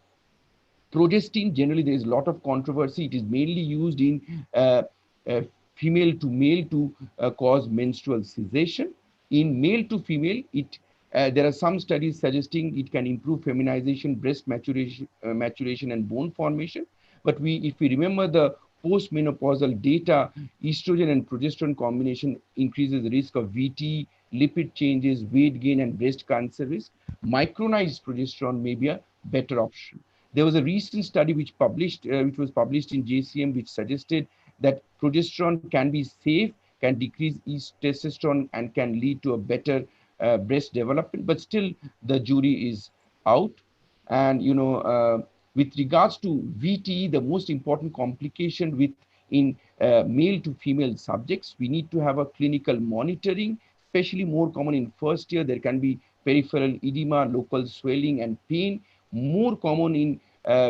Progestin, generally there is a lot of controversy. It is mainly used in female to male to cause menstrual cessation. In male to female, there are some studies suggesting it can improve feminization, breast maturation and bone formation. But if we remember the postmenopausal data, estrogen and progesterone combination increases the risk of VT, lipid changes, weight gain, and breast cancer risk. Micronized progesterone may be a better option. There was a recent study which was published in JCM, which suggested that progesterone can be safe can decrease testosterone and can lead to a better breast development, but still the jury is out. And with regards to VTE, the most important complication with in male to female subjects, we need to have a clinical monitoring, especially more common in first year. There can be peripheral edema, local swelling and pain, more common in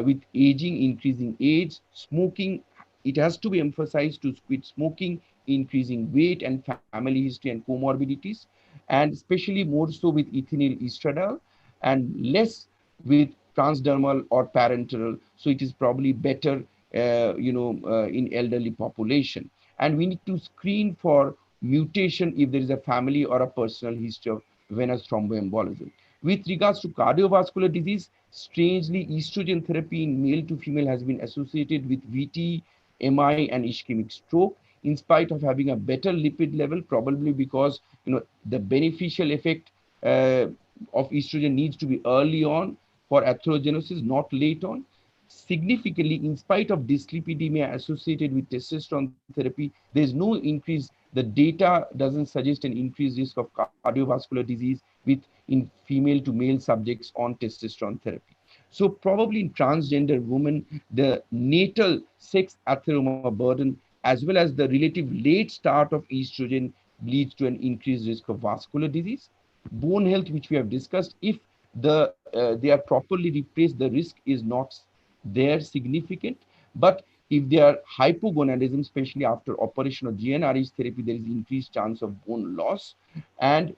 with aging, increasing age, smoking. It has to be emphasized to quit smoking, increasing weight and family history and comorbidities, and especially more so with ethinyl estradiol, and less with transdermal or parenteral. So it is probably better, in elderly population. And we need to screen for mutation if there is a family or a personal history of venous thromboembolism. With regards to cardiovascular disease, strangely, estrogen therapy in male to female has been associated with VT, MI, and ischemic stroke, in spite of having a better lipid level, probably because the beneficial effect of estrogen needs to be early on for atherogenesis, not late on. Significantly, in spite of dyslipidemia associated with testosterone therapy, there is no increase. The data doesn't suggest an increased risk of cardiovascular disease with in female to male subjects on testosterone therapy. So probably in transgender women, the natal sex atheroma burden as well as the relative late start of estrogen leads to an increased risk of vascular disease. Bone health, which we have discussed, if they are properly replaced, the risk is not there significant. But if they are hypogonadism, especially after operation of GnRH therapy, there is increased chance of bone loss. And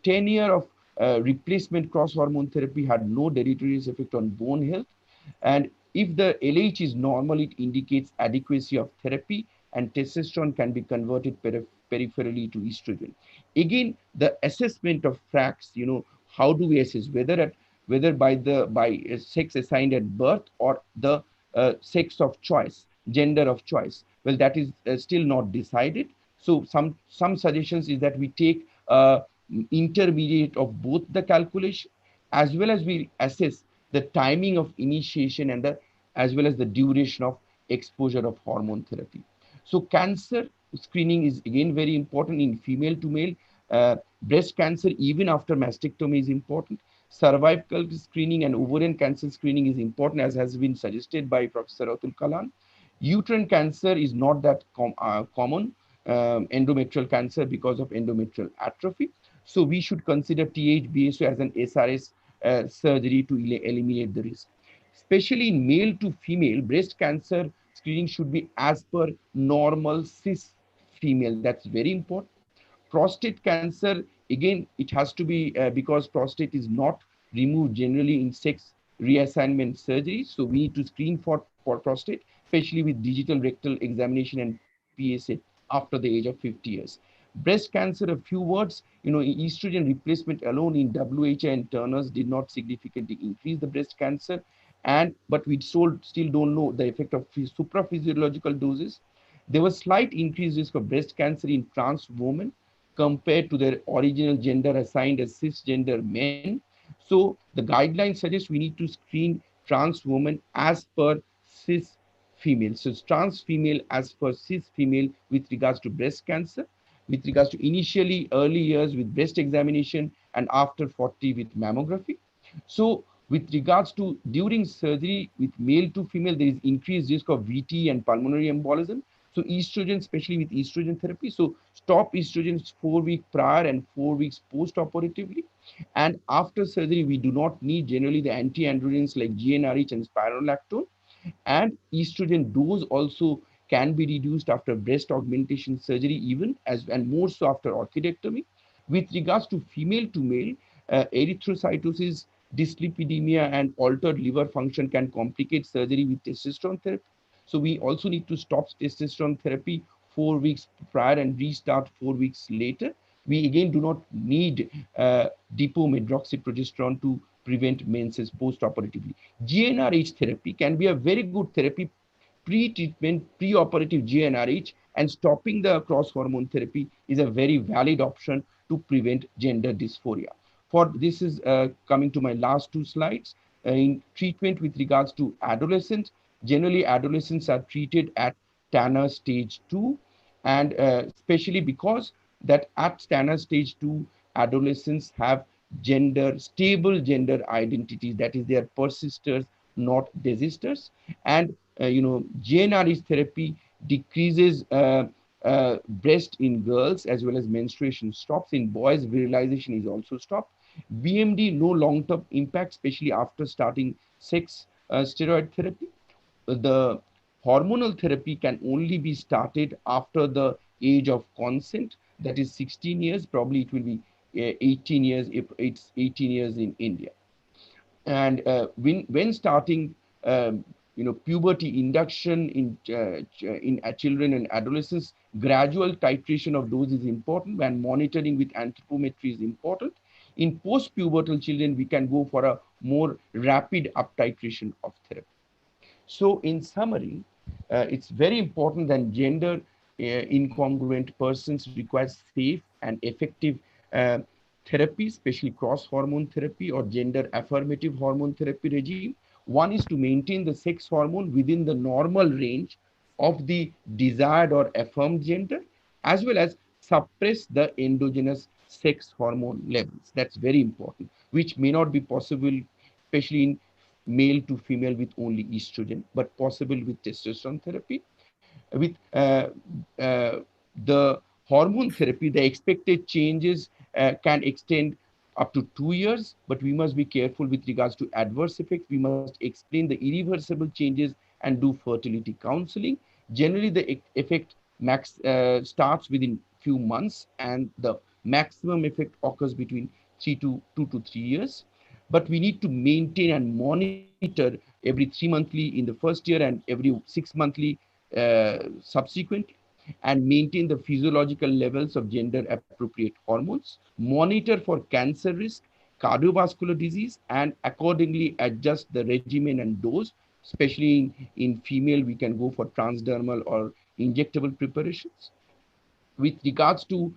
10 years of replacement cross hormone therapy had no deleterious effect on bone health. And if the LH is normal, it indicates adequacy of therapy, and testosterone can be converted peripherally to estrogen. Again, the assessment of FRAX, how do we assess whether by sex assigned at birth or the sex of choice, gender of choice? Well, that is still not decided. So some suggestions is that we take intermediate of both the calculation, as well as we assess the timing of initiation and as well as the duration of exposure of hormone therapy. So cancer screening is again very important in female to male. Breast cancer, even after mastectomy, is important. Cervical screening and ovarian cancer screening is important, as has been suggested by Professor Atul Kalan. Uterine cancer is not that common, endometrial cancer, because of endometrial atrophy. So we should consider THBSO as an SRS surgery to eliminate the risk. Especially in male to female, breast cancer screening should be as per normal cis female. That's very important. Prostate cancer, again, it has to be because prostate is not removed generally in sex reassignment surgery. So we need to screen for prostate, especially with digital rectal examination and PSA after the age of 50 years. Breast cancer, a few words, estrogen replacement alone in WHI and Turner's did not significantly increase the breast cancer. But we still don't know the effect of supraphysiological doses. There was slight increased risk of breast cancer in trans women compared to their original gender assigned as cisgender men. So the guidelines suggest we need to screen trans women as per cis female. So trans female as per cis female with regards to breast cancer, with regards to initially early years with breast examination and after 40 with mammography. So with regards to during surgery with male to female, there is increased risk of VT and pulmonary embolism. So estrogen, especially with estrogen therapy. So stop estrogen 4 weeks prior and 4 weeks post-operatively. And after surgery, we do not need generally the anti-androgens like GnRH and spironolactone. And estrogen dose also can be reduced after breast augmentation surgery, even and more so after orchidectomy. With regards to female to male, erythrocytosis, dyslipidemia, and altered liver function can complicate surgery with testosterone therapy. So we also need to stop testosterone therapy 4 weeks prior and restart 4 weeks later. We again do not need depomedroxyprogesterone to prevent menses post-operatively. GnRH therapy can be a very good therapy pre-treatment, pre-operative GnRH, and stopping the cross-hormone therapy is a very valid option to prevent gender dysphoria. For this is coming to my last two slides. In treatment with regards to adolescents, generally adolescents are treated at Tanner stage 2, and especially because that at standard stage 2, adolescents have stable gender identities, that is, they are persisters, not desisters. And GnRH therapy decreases breast in girls, as well as menstruation stops in boys, virilization is also stopped. BMD, no long-term impact, especially after starting sex steroid therapy. The hormonal therapy can only be started after the age of consent, that is 16 years. Probably it will be 18 years if it's 18 years in India. And when starting puberty induction in children and adolescents, gradual titration of dose is important, and monitoring with anthropometry is important. In post-pubertal children, we can go for a more rapid up titration of therapy. So in summary, it's very important that gender incongruent persons require safe and effective uh, therapy, especially cross-hormone therapy or gender affirmative hormone therapy regime. One is to maintain the sex hormone within the normal range of the desired or affirmed gender, as well as suppress the endogenous sex hormone levels. That's very important, which may not be possible, especially in male to female with only estrogen, but possible with testosterone therapy. With the hormone therapy, the expected changes can extend up to 2 years, but we must be careful with regards to adverse effects. We must explain the irreversible changes and do fertility counseling. Generally, the effect starts within few months, and the maximum effect occurs between 2 to 3 years. But we need to maintain and monitor every 3 monthly in the first year and every 6 monthly subsequently, and maintain the physiological levels of gender appropriate hormones, monitor for cancer risk, cardiovascular disease, and accordingly adjust the regimen and dose. Especially in female, we can go for transdermal or injectable preparations. With regards to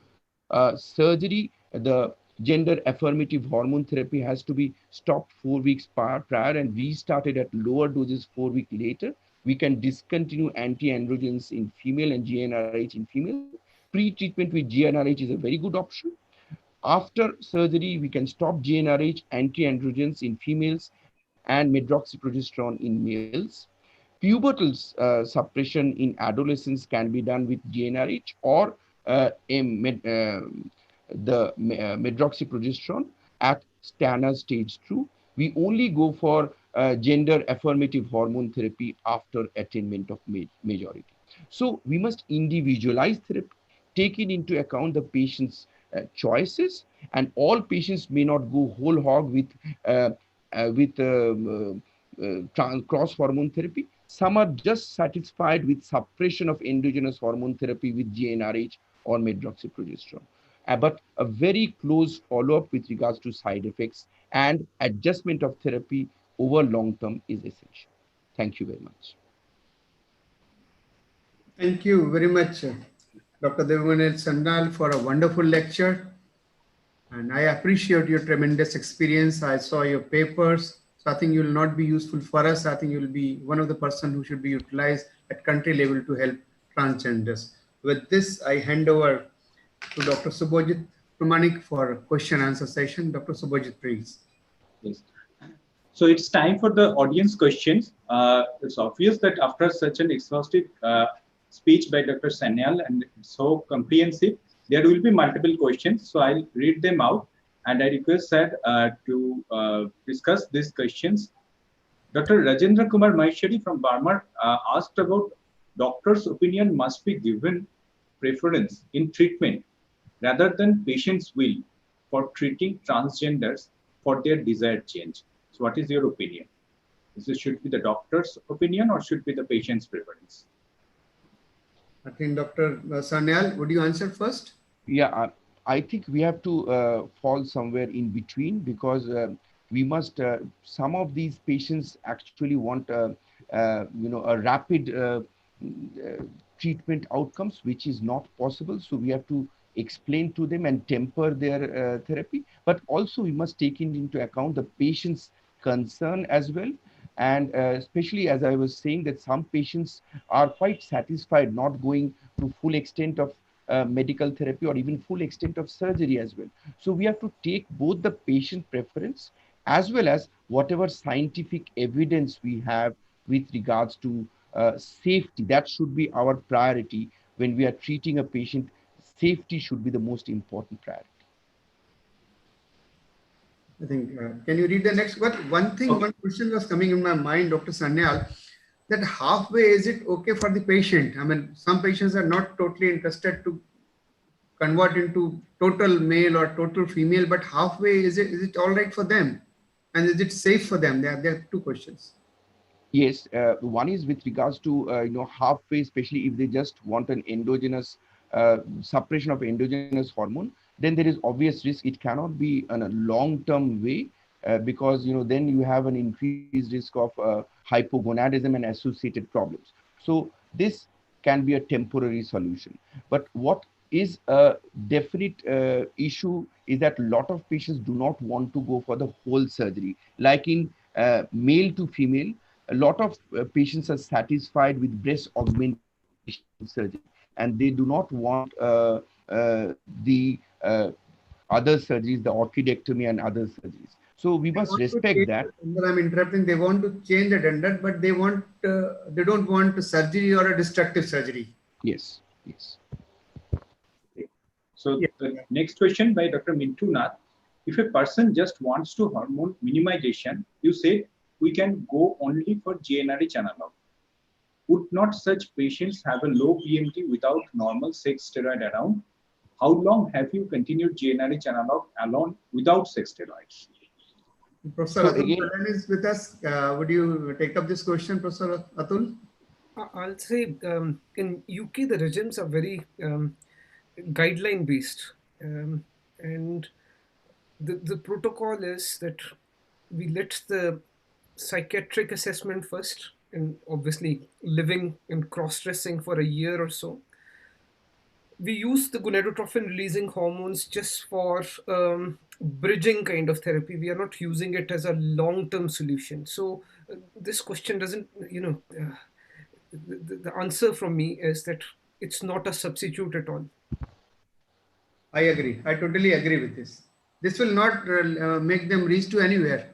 surgery, the gender affirmative hormone therapy has to be stopped 4 weeks prior and restarted at lower doses 4 weeks later. We can discontinue anti-androgens in female and GnRH in female. Pre-treatment with GnRH is a very good option. After surgery, we can stop GnRH, anti-androgens in females, and medroxyprogesterone in males. Pubertal suppression in adolescents can be done with GnRH or medroxyprogesterone at standard stage 2. We only go for gender affirmative hormone therapy after attainment of majority. So we must individualize therapy, taking into account the patient's choices, and all patients may not go whole hog with cross hormone therapy. Some are just satisfied with suppression of endogenous hormone therapy with GnRH or medroxyprogesterone. But a very close follow-up with regards to side effects and adjustment of therapy over long term is essential. Thank you very much. Thank you very much, Dr. Devamanil Sandal, for a wonderful lecture. And I appreciate your tremendous experience. I saw your papers. So I think you will not be useful for us. I think you will be one of the person who should be utilized at country level to help transgenders. With this, I hand over to Dr. Subhojit Pramanik for question answer session. Dr. Subhojit, please. Yes. So it's time for the audience questions. It's obvious that after such an exhaustive speech by Dr. Sanyal and so comprehensive, there will be multiple questions. So I'll read them out, and I request that to discuss these questions. Dr. Rajendra Kumar Maheshwari from Barmar asked about doctor's opinion must be given preference in treatment rather than patient's will for treating transgenders for their desired change. So what is your opinion? Should be the doctor's opinion or should be the patient's preference? I think Dr. Sanyal, would you answer first? Yeah, I think we have to fall somewhere in between, because we must, some of these patients actually want a rapid treatment outcomes, which is not possible. So we have to explain to them and temper their therapy, but also we must take into account the patient's concern as well. And especially as I was saying, that some patients are quite satisfied not going to full extent of medical therapy or even full extent of surgery as well. So we have to take both the patient preference as well as whatever scientific evidence we have with regards to safety. That should be our priority when we are treating a patient. Safety should be the most important priority. I think, can you read the next one? One thing, one question was coming in my mind, Dr. Sanyal, that halfway, is it okay for the patient? I mean, some patients are not totally interested to convert into total male or total female, but halfway, is it all right for them? And is it safe for them? There are two questions. Yes, one is with regards to halfway, especially if they just want an endogenous suppression of endogenous hormone, then there is obvious risk. It cannot be on a long-term way because then you have an increased risk of hypogonadism and associated problems. So this can be a temporary solution. But what is a definite issue is that a lot of patients do not want to go for the whole surgery. Like in male to female, a lot of patients are satisfied with breast augmentation surgery, and they do not want the other surgeries, the orchidectomy and other surgeries. So we must respect that. I'm interrupting. They want to change the gender, but they don't want a surgery or a destructive surgery. Yes, yes. So the next question by Dr. Mintu Nath. If a person just wants to hormone minimization, you said we can go only for GnRH analog. Would not such patients have a low BMT without normal sex steroid around? How long have you continued GnRH analog alone without sex steroids? Professor Atul is with us. Would you take up this question, Professor Atul? I'll say in UK, the regimes are very guideline based. And the protocol is that we let the psychiatric assessment first, and obviously living and cross-dressing for a year or so. We use the gonadotropin releasing hormones just for bridging kind of therapy. We are not using it as a long-term solution. So this question doesn't, the answer from me is that it's not a substitute at all. I agree. I totally agree with this. This will not make them reach to anywhere.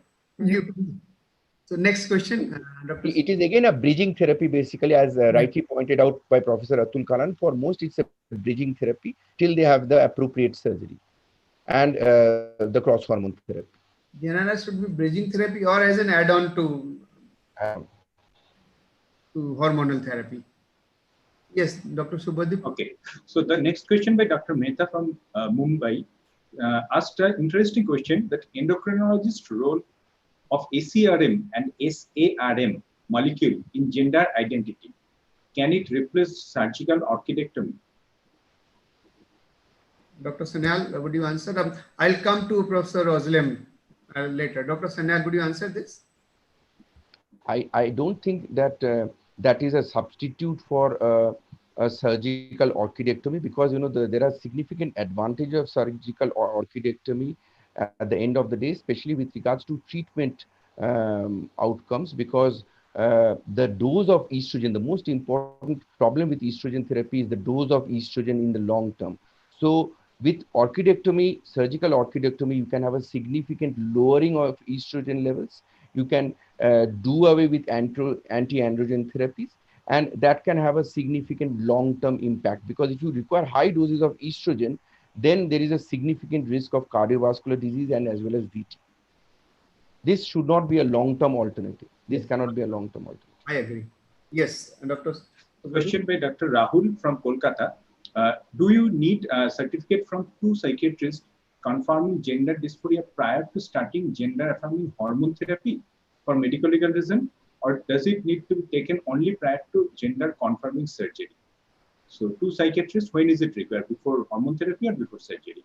So next question, Dr. It is again a bridging therapy, basically, as rightly pointed out by Professor Atul Kalan. For most, it's a bridging therapy till they have the appropriate surgery and the cross hormone therapy. GnRH should be bridging therapy or as an add-on to hormonal therapy. Yes, Dr. Subhadeep. Okay, so the next question by Dr. Mehta from Mumbai asked an interesting question, that endocrinologist role of ACRM and SARM molecule in gender identity. Can it replace surgical orchidectomy? Dr. Sanyal, would you answer? I'll come to Professor Özlem later. Dr. Sanyal, would you answer this? I don't think that that is a substitute for a surgical orchidectomy, because there are significant advantages of surgical orchidectomy at the end of the day, especially with regards to treatment outcomes, because the dose of estrogen, the most important problem with estrogen therapy is the dose of estrogen in the long term. So with orchidectomy, surgical orchidectomy, you can have a significant lowering of estrogen levels. You can do away with anti-androgen therapies, and that can have a significant long-term impact, because if you require high doses of estrogen, then there is a significant risk of cardiovascular disease and as well as VT. This should not be a long-term alternative. This cannot be a long-term alternative. I agree. Yes, Dr. Question by Dr. Rahul from Kolkata. Do you need a certificate from 2 psychiatrists confirming gender dysphoria prior to starting gender-affirming hormone therapy for medical legal reason, or does it need to be taken only prior to gender-confirming surgery? So 2 psychiatrists, when is it required? Before hormone therapy or before surgery?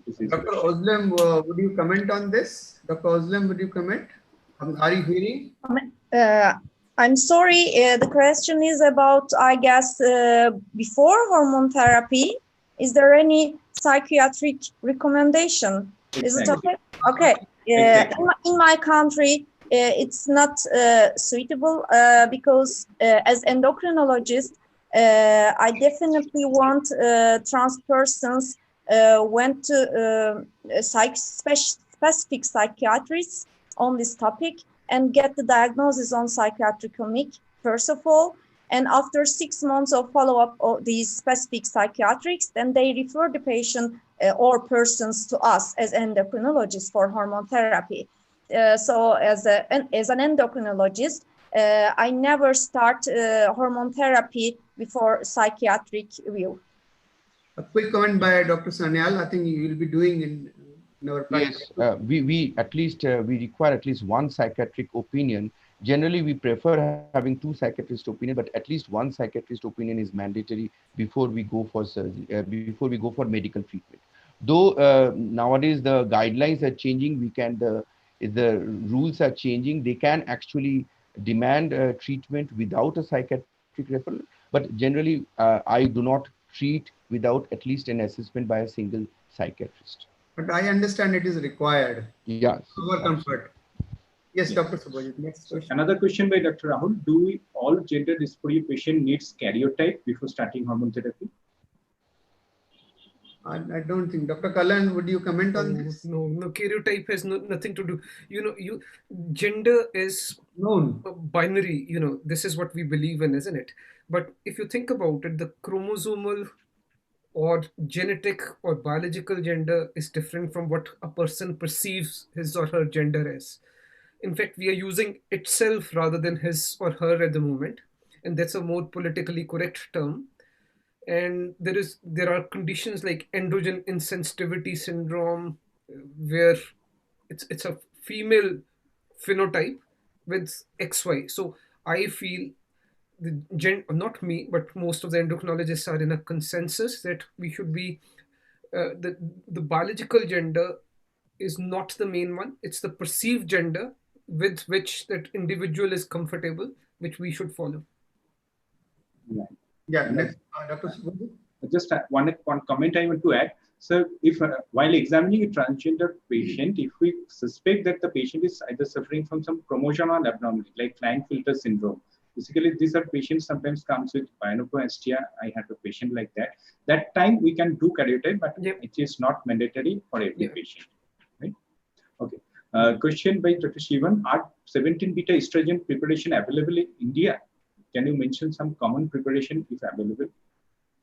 Dr. Özlem, would you comment on this? Dr. Özlem, would you comment? Are you hearing? I'm sorry, the question is about, I guess, before hormone therapy. Is there any psychiatric recommendation? Exactly. Is it okay? Okay. Exactly. In my country, it's not suitable because as endocrinologist, I definitely want trans persons went to specific psychiatrists on this topic and get the diagnosis on psychiatric clinic, first of all. And after 6 months of follow-up of these specific psychiatrists, then they refer the patient or persons to us as endocrinologists for hormone therapy. So as an endocrinologist, I never start hormone therapy before psychiatric view. A quick comment by Dr. Sanyal. I think you will be doing in our practice. Yes, we at least we require at least one psychiatric opinion. Generally, we prefer having two psychiatrist opinion, but at least one psychiatrist opinion is mandatory before we go for surgery, before we go for medical treatment. Though nowadays the guidelines are changing, the rules are changing. They can actually demand treatment without a psychiatric referral. But generally, I do not treat without at least an assessment by a single psychiatrist. But I understand it is required. Yes. For comfort. Yes, Dr. Subhajit, next question. Another question by Dr. Rahul. Do all gender dysphoria patient needs karyotype before starting hormone therapy? I don't think. Dr. Kalyan, would you comment on this? No, karyotype has nothing to do. Gender is Known. Binary. This is what we believe in, isn't it? But if you think about it, the chromosomal or genetic or biological gender is different from what a person perceives his or her gender as. In fact, we are using itself rather than his or her at the moment, and that's a more politically correct term. And there are conditions like androgen insensitivity syndrome, where it's a female phenotype with XY. So I feel not me, but most of the endocrinologists are in a consensus that we should be the biological gender is not the main one. It's the perceived gender with which that individual is comfortable, which we should follow. Yeah, next, Dr. Subhajit. Just one comment I want to add. So, if while examining a transgender patient, if we suspect that the patient is either suffering from some chromosomal abnormality like Klinefelter syndrome, basically these are patients sometimes comes with gynecomastia. I had a patient like that. That time we can do karyotype, but it is not mandatory for every patient. Right? Okay. Question by Dr. Shivan: are 17-beta estrogen preparation available in India? Can you mention some common preparation if available?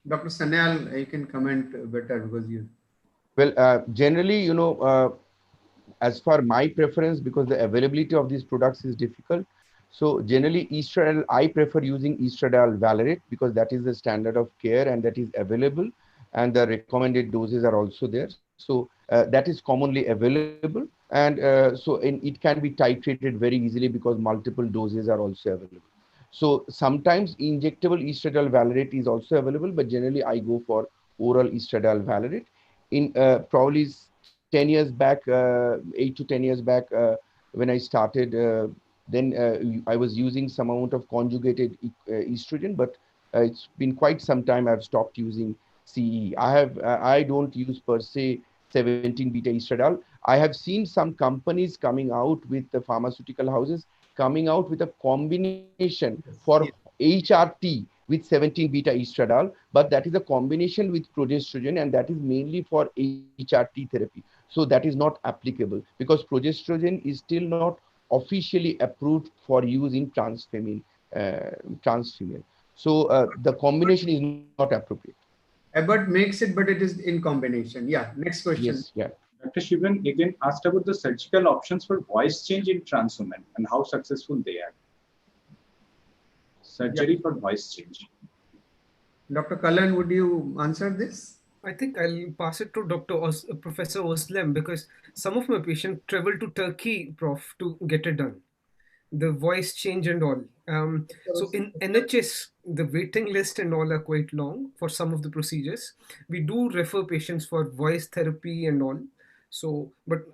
Dr. Sanyal, you can comment better because you. Well, generally, as for my preference, because the availability of these products is difficult. So generally, estradiol, I prefer using estradiol valerate because that is the standard of care and that is available, and the recommended doses are also there. So that is commonly available, and it can be titrated very easily because multiple doses are also available. So sometimes injectable estradiol valerate is also available, but generally I go for oral estradiol valerate. In probably 10 years back, 8 to 10 years back, when I started, then I was using some amount of conjugated estrogen, but it's been quite some time I've stopped using CE. I don't use per se 17-beta estradiol. I have seen some companies coming out with the pharmaceutical houses coming out with a combination for HRT with 17-beta estradiol, but that is a combination with progesterone, and that is mainly for HRT therapy. So that is not applicable because progesterone is still not officially approved for use in trans female. So the combination is not appropriate. Abbott makes it, but it is in combination. Yeah, next question. Yes, yeah. Dr. Shivan again asked about the surgical options for voice change in trans women and how successful they are. Surgery for voice change. Dr. Kalyan, would you answer this? I think I'll pass it to Professor Özlem, because some of my patients travel to Turkey, Prof, to get it done. The voice change and all. So in NHS, the waiting list and all are quite long for some of the procedures. We do refer patients for voice therapy and all. So, but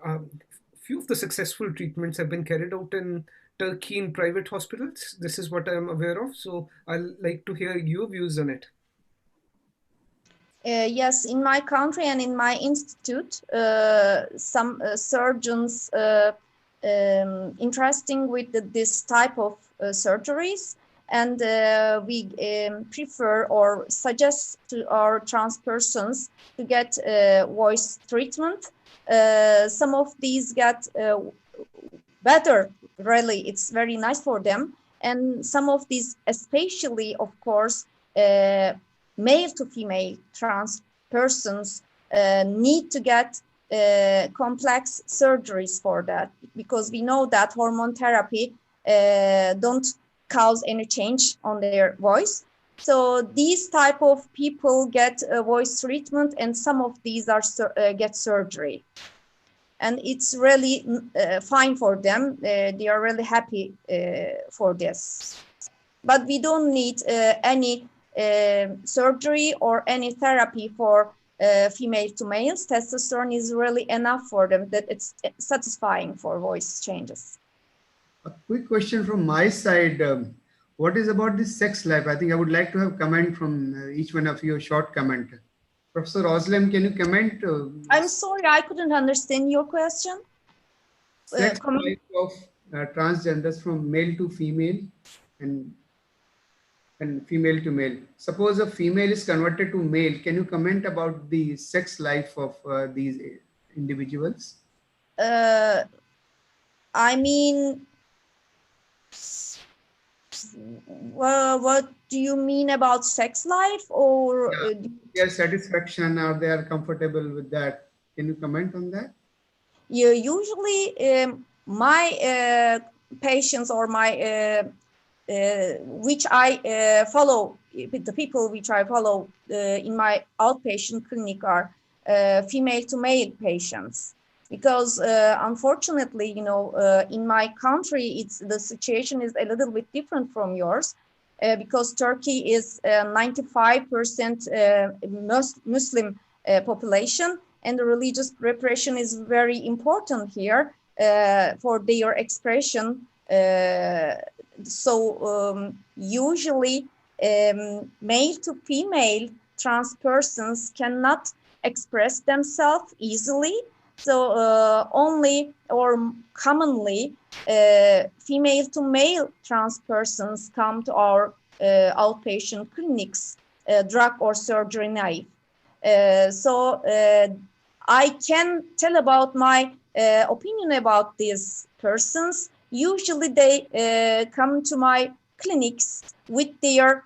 few of the successful treatments have been carried out in Turkey in private hospitals. This is what I'm aware of. So I'll like to hear your views on it. Yes, in my country and in my institute, some surgeons interesting with this type of surgeries, and we prefer or suggest to our trans persons to get voice treatment. Some of these get better, really, it's very nice for them. And some of these, especially, of course, male to female trans persons need to get complex surgeries for that, because we know that hormone therapy don't cause any change on their voice. So these type of people get voice treatment, and some of these are get surgery. And it's really fine for them. They are really happy for this. But we don't need any surgery or any therapy for female to males. Testosterone is really enough for them, that it's satisfying for voice changes. A quick question from my side. What is about the sex life? I think I would like to have comment from each one of you, a short comment. Professor Özlem, can you comment? I'm sorry, I couldn't understand your question. Sex life of transgenders from male to female and female to male. Suppose a female is converted to male. Can you comment about the sex life of these individuals? I mean, well, what do you mean about sex life, or their satisfaction, or they are comfortable with that? Can you comment on that? Yeah, usually my patients or my which I follow, the people which I follow in my outpatient clinic are female to male patients. Because unfortunately, you know, in my country, the situation is a little bit different from yours, because Turkey is 95% Muslim population, and the religious repression is very important here for their expression. Usually, male to female trans persons cannot express themselves easily. So only or commonly female to male trans persons come to our outpatient clinics, drug or surgery naive. I can tell about my opinion about these persons. Usually they come to my clinics with their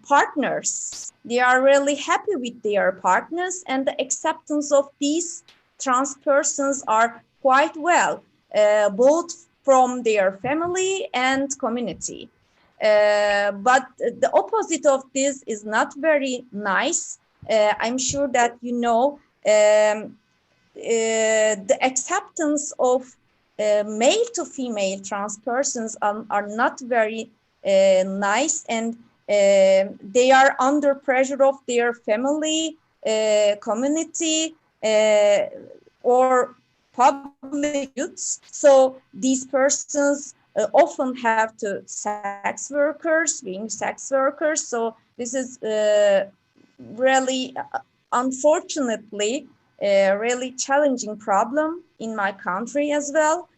partners. They are really happy with their partners, and the acceptance of these trans persons are quite well, both from their family and community. But the opposite of this is not very nice. I'm sure that you know the acceptance of male to female trans persons are not very nice, and they are under pressure of their family, community, or public youths. So these persons often have to being sex workers. So this is really, unfortunately, a really challenging problem in my country as well.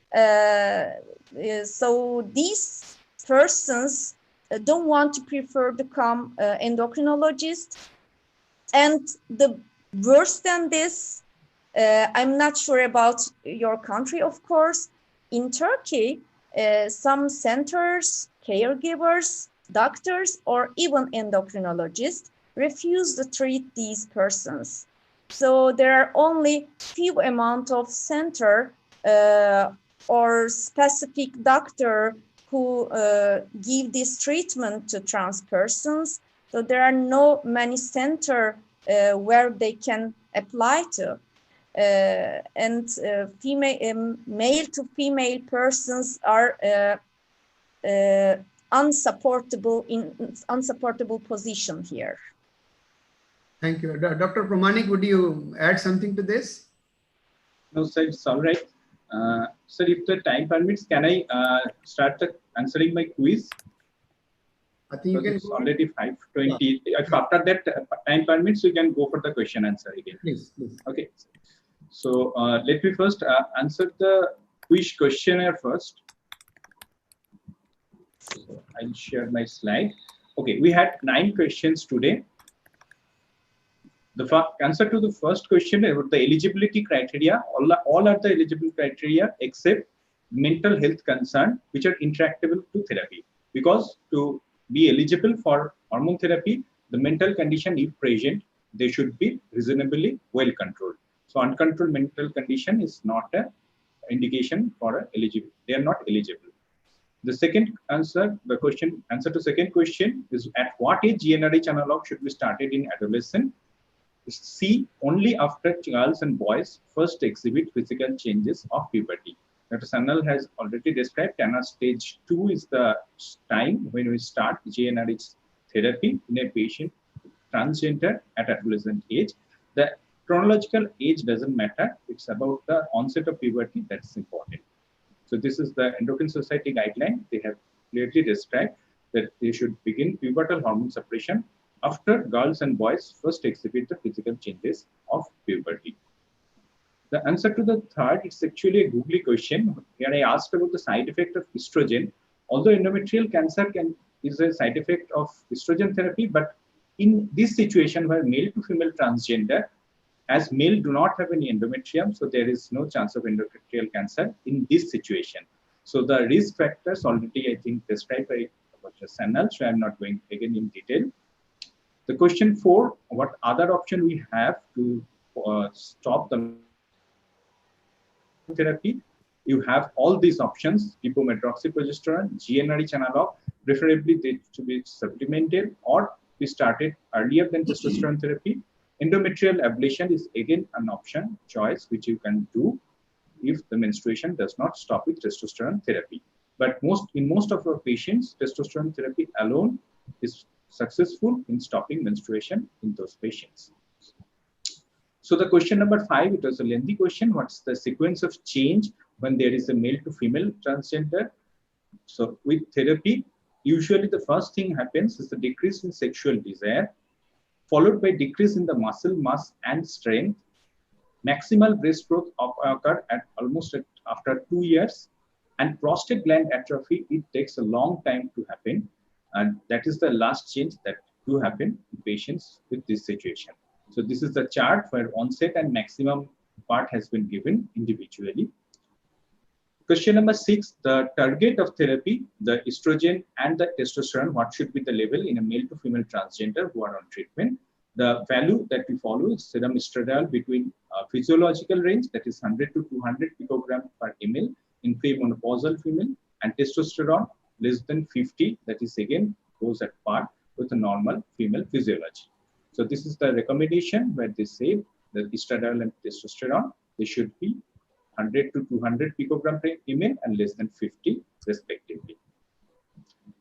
So these persons don't want to prefer to become endocrinologists. And the worse than this, I'm not sure about your country, of course. In Turkey, some centers, caregivers, doctors, or even endocrinologists refuse to treat these persons. So there are only few amount of center or specific doctor who give this treatment to trans persons. So there are no many center where they can apply to. Male to female persons are unsupportable position here. Thank you. Dr. Pramanik, would you add something to this? No, sir, it's all right. Sir, if the time permits, can I start answering my quiz? I think you can it's already 5:20. Yeah. If after that time permits, you can go for the question answer again. Please, please. Okay. So let me first answer the quiz questionnaire first. So I'll share my slide. Okay, we had 9 questions today. The answer to the first question about the eligibility criteria, all are the eligible criteria except mental health concern, which are intractable to therapy. Because to be eligible for hormone therapy, the mental condition, if present, they should be reasonably well controlled. So uncontrolled mental condition is not an indication for eligible. They are not eligible. The second answer, answer to second question is, at what age GnRH analog should be started in adolescent? C, only after girls and boys first exhibit physical changes of puberty. Dr. Sanal has already described TANA stage 2 is the time when we start GnRH therapy in a patient transgender at adolescent age. The chronological age doesn't matter. It's about the onset of puberty that's important. So this is the Endocrine Society guideline. They have clearly described that they should begin pubertal hormone suppression after girls and boys first exhibit the physical changes of puberty. The answer to the third, it's actually a googly question. Here I asked about the side effect of estrogen. Although endometrial cancer is a side effect of estrogen therapy, but in this situation where male to female transgender, as male do not have any endometrium, so there is no chance of endometrial cancer in this situation. So the risk factors already, I think, described by Dr. Sanal, so I'm not going again in detail. The question 4, what other option we have to stop the therapy? You have all these options: dipomedroxyprogesterone, GnRH analog, preferably they to be supplemented or be started earlier than testosterone therapy. Endometrial ablation is again an option choice which you can do if the menstruation does not stop with testosterone therapy. But in most of our patients, testosterone therapy alone is successful in stopping menstruation in those patients. So the question number 5, it was a lengthy question. What's the sequence of change when there is a male to female transgender? So with therapy, usually the first thing happens is the decrease in sexual desire, followed by decrease in the muscle mass and strength. Maximal breast growth occur at almost after 2 years, and prostate gland atrophy, it takes a long time to happen, and that is the last change that do happen in patients with this situation. So this is the chart where onset and maximum part has been given individually. Question number 6, the target of therapy, the estrogen and the testosterone, what should be the level in a male to female transgender who are on treatment? The value that we follow is serum estradiol between physiological range, that is 100 to 200 picogram per ml in premenopausal female, and testosterone less than 50, that is again goes at par with the normal female physiology. So this is the recommendation where they say the estradiol and testosterone, they should be 100 to 200 picogram per ml and less than 50 respectively.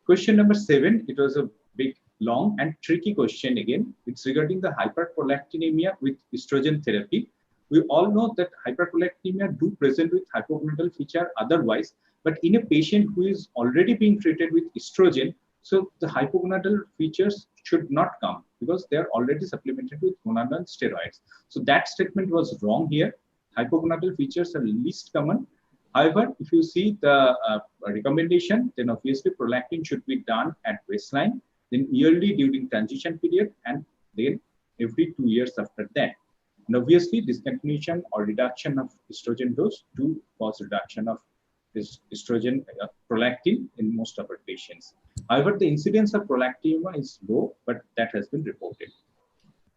Question number 7, it was a big, long and tricky question again. It's regarding the hyperprolactinemia with estrogen therapy. We all know that hyperprolactinemia do present with hypogonadal feature otherwise, but in a patient who is already being treated with estrogen, so the hypogonadal features should not come because they are already supplemented with gonadal steroids. So that statement was wrong here. Hypogonadal features are least common. However, if you see the recommendation, then obviously prolactin should be done at baseline, then yearly during transition period, and then every 2 years after that. And obviously, discontinuation or reduction of estrogen dose do cause reduction of this estrogen prolactin in most of our patients. However, the incidence of prolactinemia is low, but that has been reported.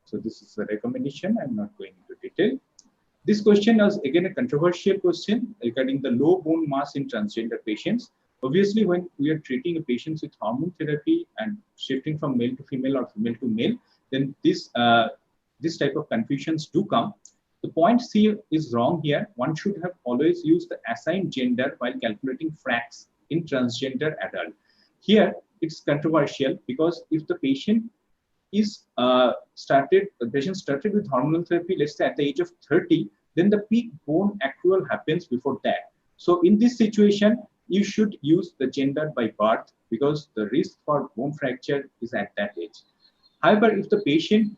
So this is a recommendation. I'm not going into detail. This question is again a controversial question regarding the low bone mass in transgender patients. Obviously, when we are treating a patient with hormone therapy and shifting from male to female or female to male, then this type of confusions do come. The point C is wrong here. One should have always used the assigned gender while calculating FRAX in transgender adult. Here, it's controversial because if the patient is started with hormonal therapy, let's say at the age of 30, then the peak bone accrual happens before that. So in this situation, you should use the gender by birth because the risk for bone fracture is at that age. However, if the patient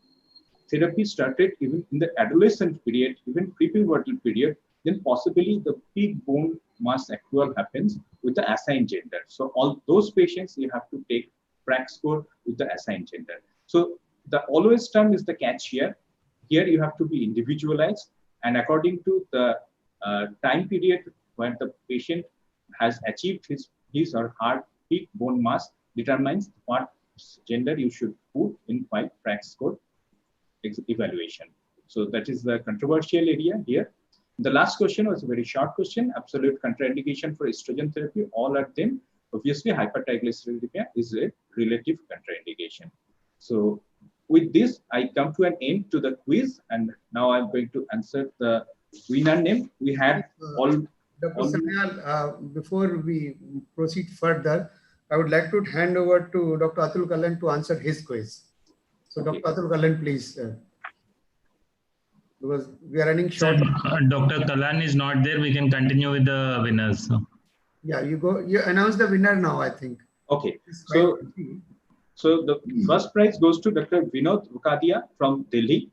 therapy started even in the adolescent period, even prepubertal period, then possibly the peak bone mass accrual happens with the assigned gender. So all those patients, you have to take PRAC score with the assigned gender. So the always term is the catch here. Here you have to be individualized, and according to the time period when the patient has achieved his or her peak bone mass determines what gender you should put in while PRAC score evaluation. So that is the controversial area here. The last question was a very short question. Absolute contraindication for estrogen therapy, all are them. Obviously, hypertriglyceridemia is a relative contraindication. So with this, I come to an end to the quiz, and now I'm going to answer the winner name. We had all. Dr. Sanyal, before we proceed further, I would like to hand over to Dr. Atul Kallan to answer his quiz. So, okay. Dr. Atul Kallan, please. Because we are running short. Dr. Kallan is not there. We can continue with the winners. So. Yeah, you go. You announce the winner now, I think. Okay. So the first prize goes to Dr. Vinod Rukadia from Delhi.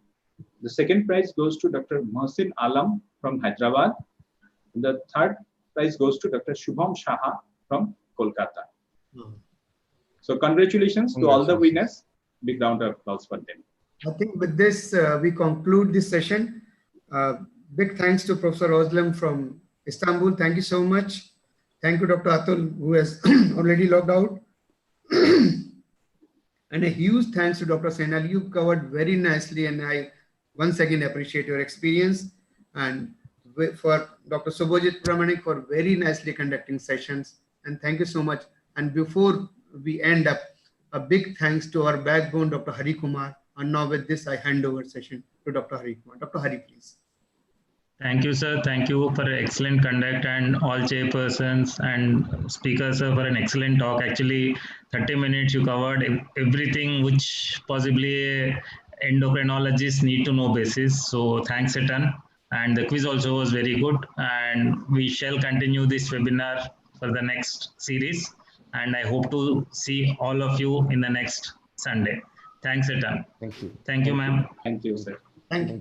The second prize goes to Dr. Mohsin Alam from Hyderabad. And the third prize goes to Dr. Shubham Shaha from Kolkata. So congratulations to all the winners. Big round of applause for them. I think with this, we conclude this session. Big thanks to Professor Özlem from Istanbul. Thank you so much. Thank you, Dr. Atul, who has already logged out. And a huge thanks to Dr. Sainal. You covered very nicely, and I once again appreciate your experience. And for Dr. Subhajit Pramanik for very nicely conducting sessions. And thank you so much. And before we end up, a big thanks to our backbone, Dr. Hari Kumar. And now with this, I hand over session to Dr. Hari Kumar. Dr. Hari, please. Thank you, sir. Thank you for excellent conduct, and all chairpersons and speakers, sir, for an excellent talk. Actually, 30 minutes you covered everything which possibly endocrinologists need to know basis. So thanks a ton. And the quiz also was very good. And we shall continue this webinar for the next series. And I hope to see all of you in the next Sunday. Thanks a ton. Thank you. Thank you, ma'am. Thank you, sir. Thank you.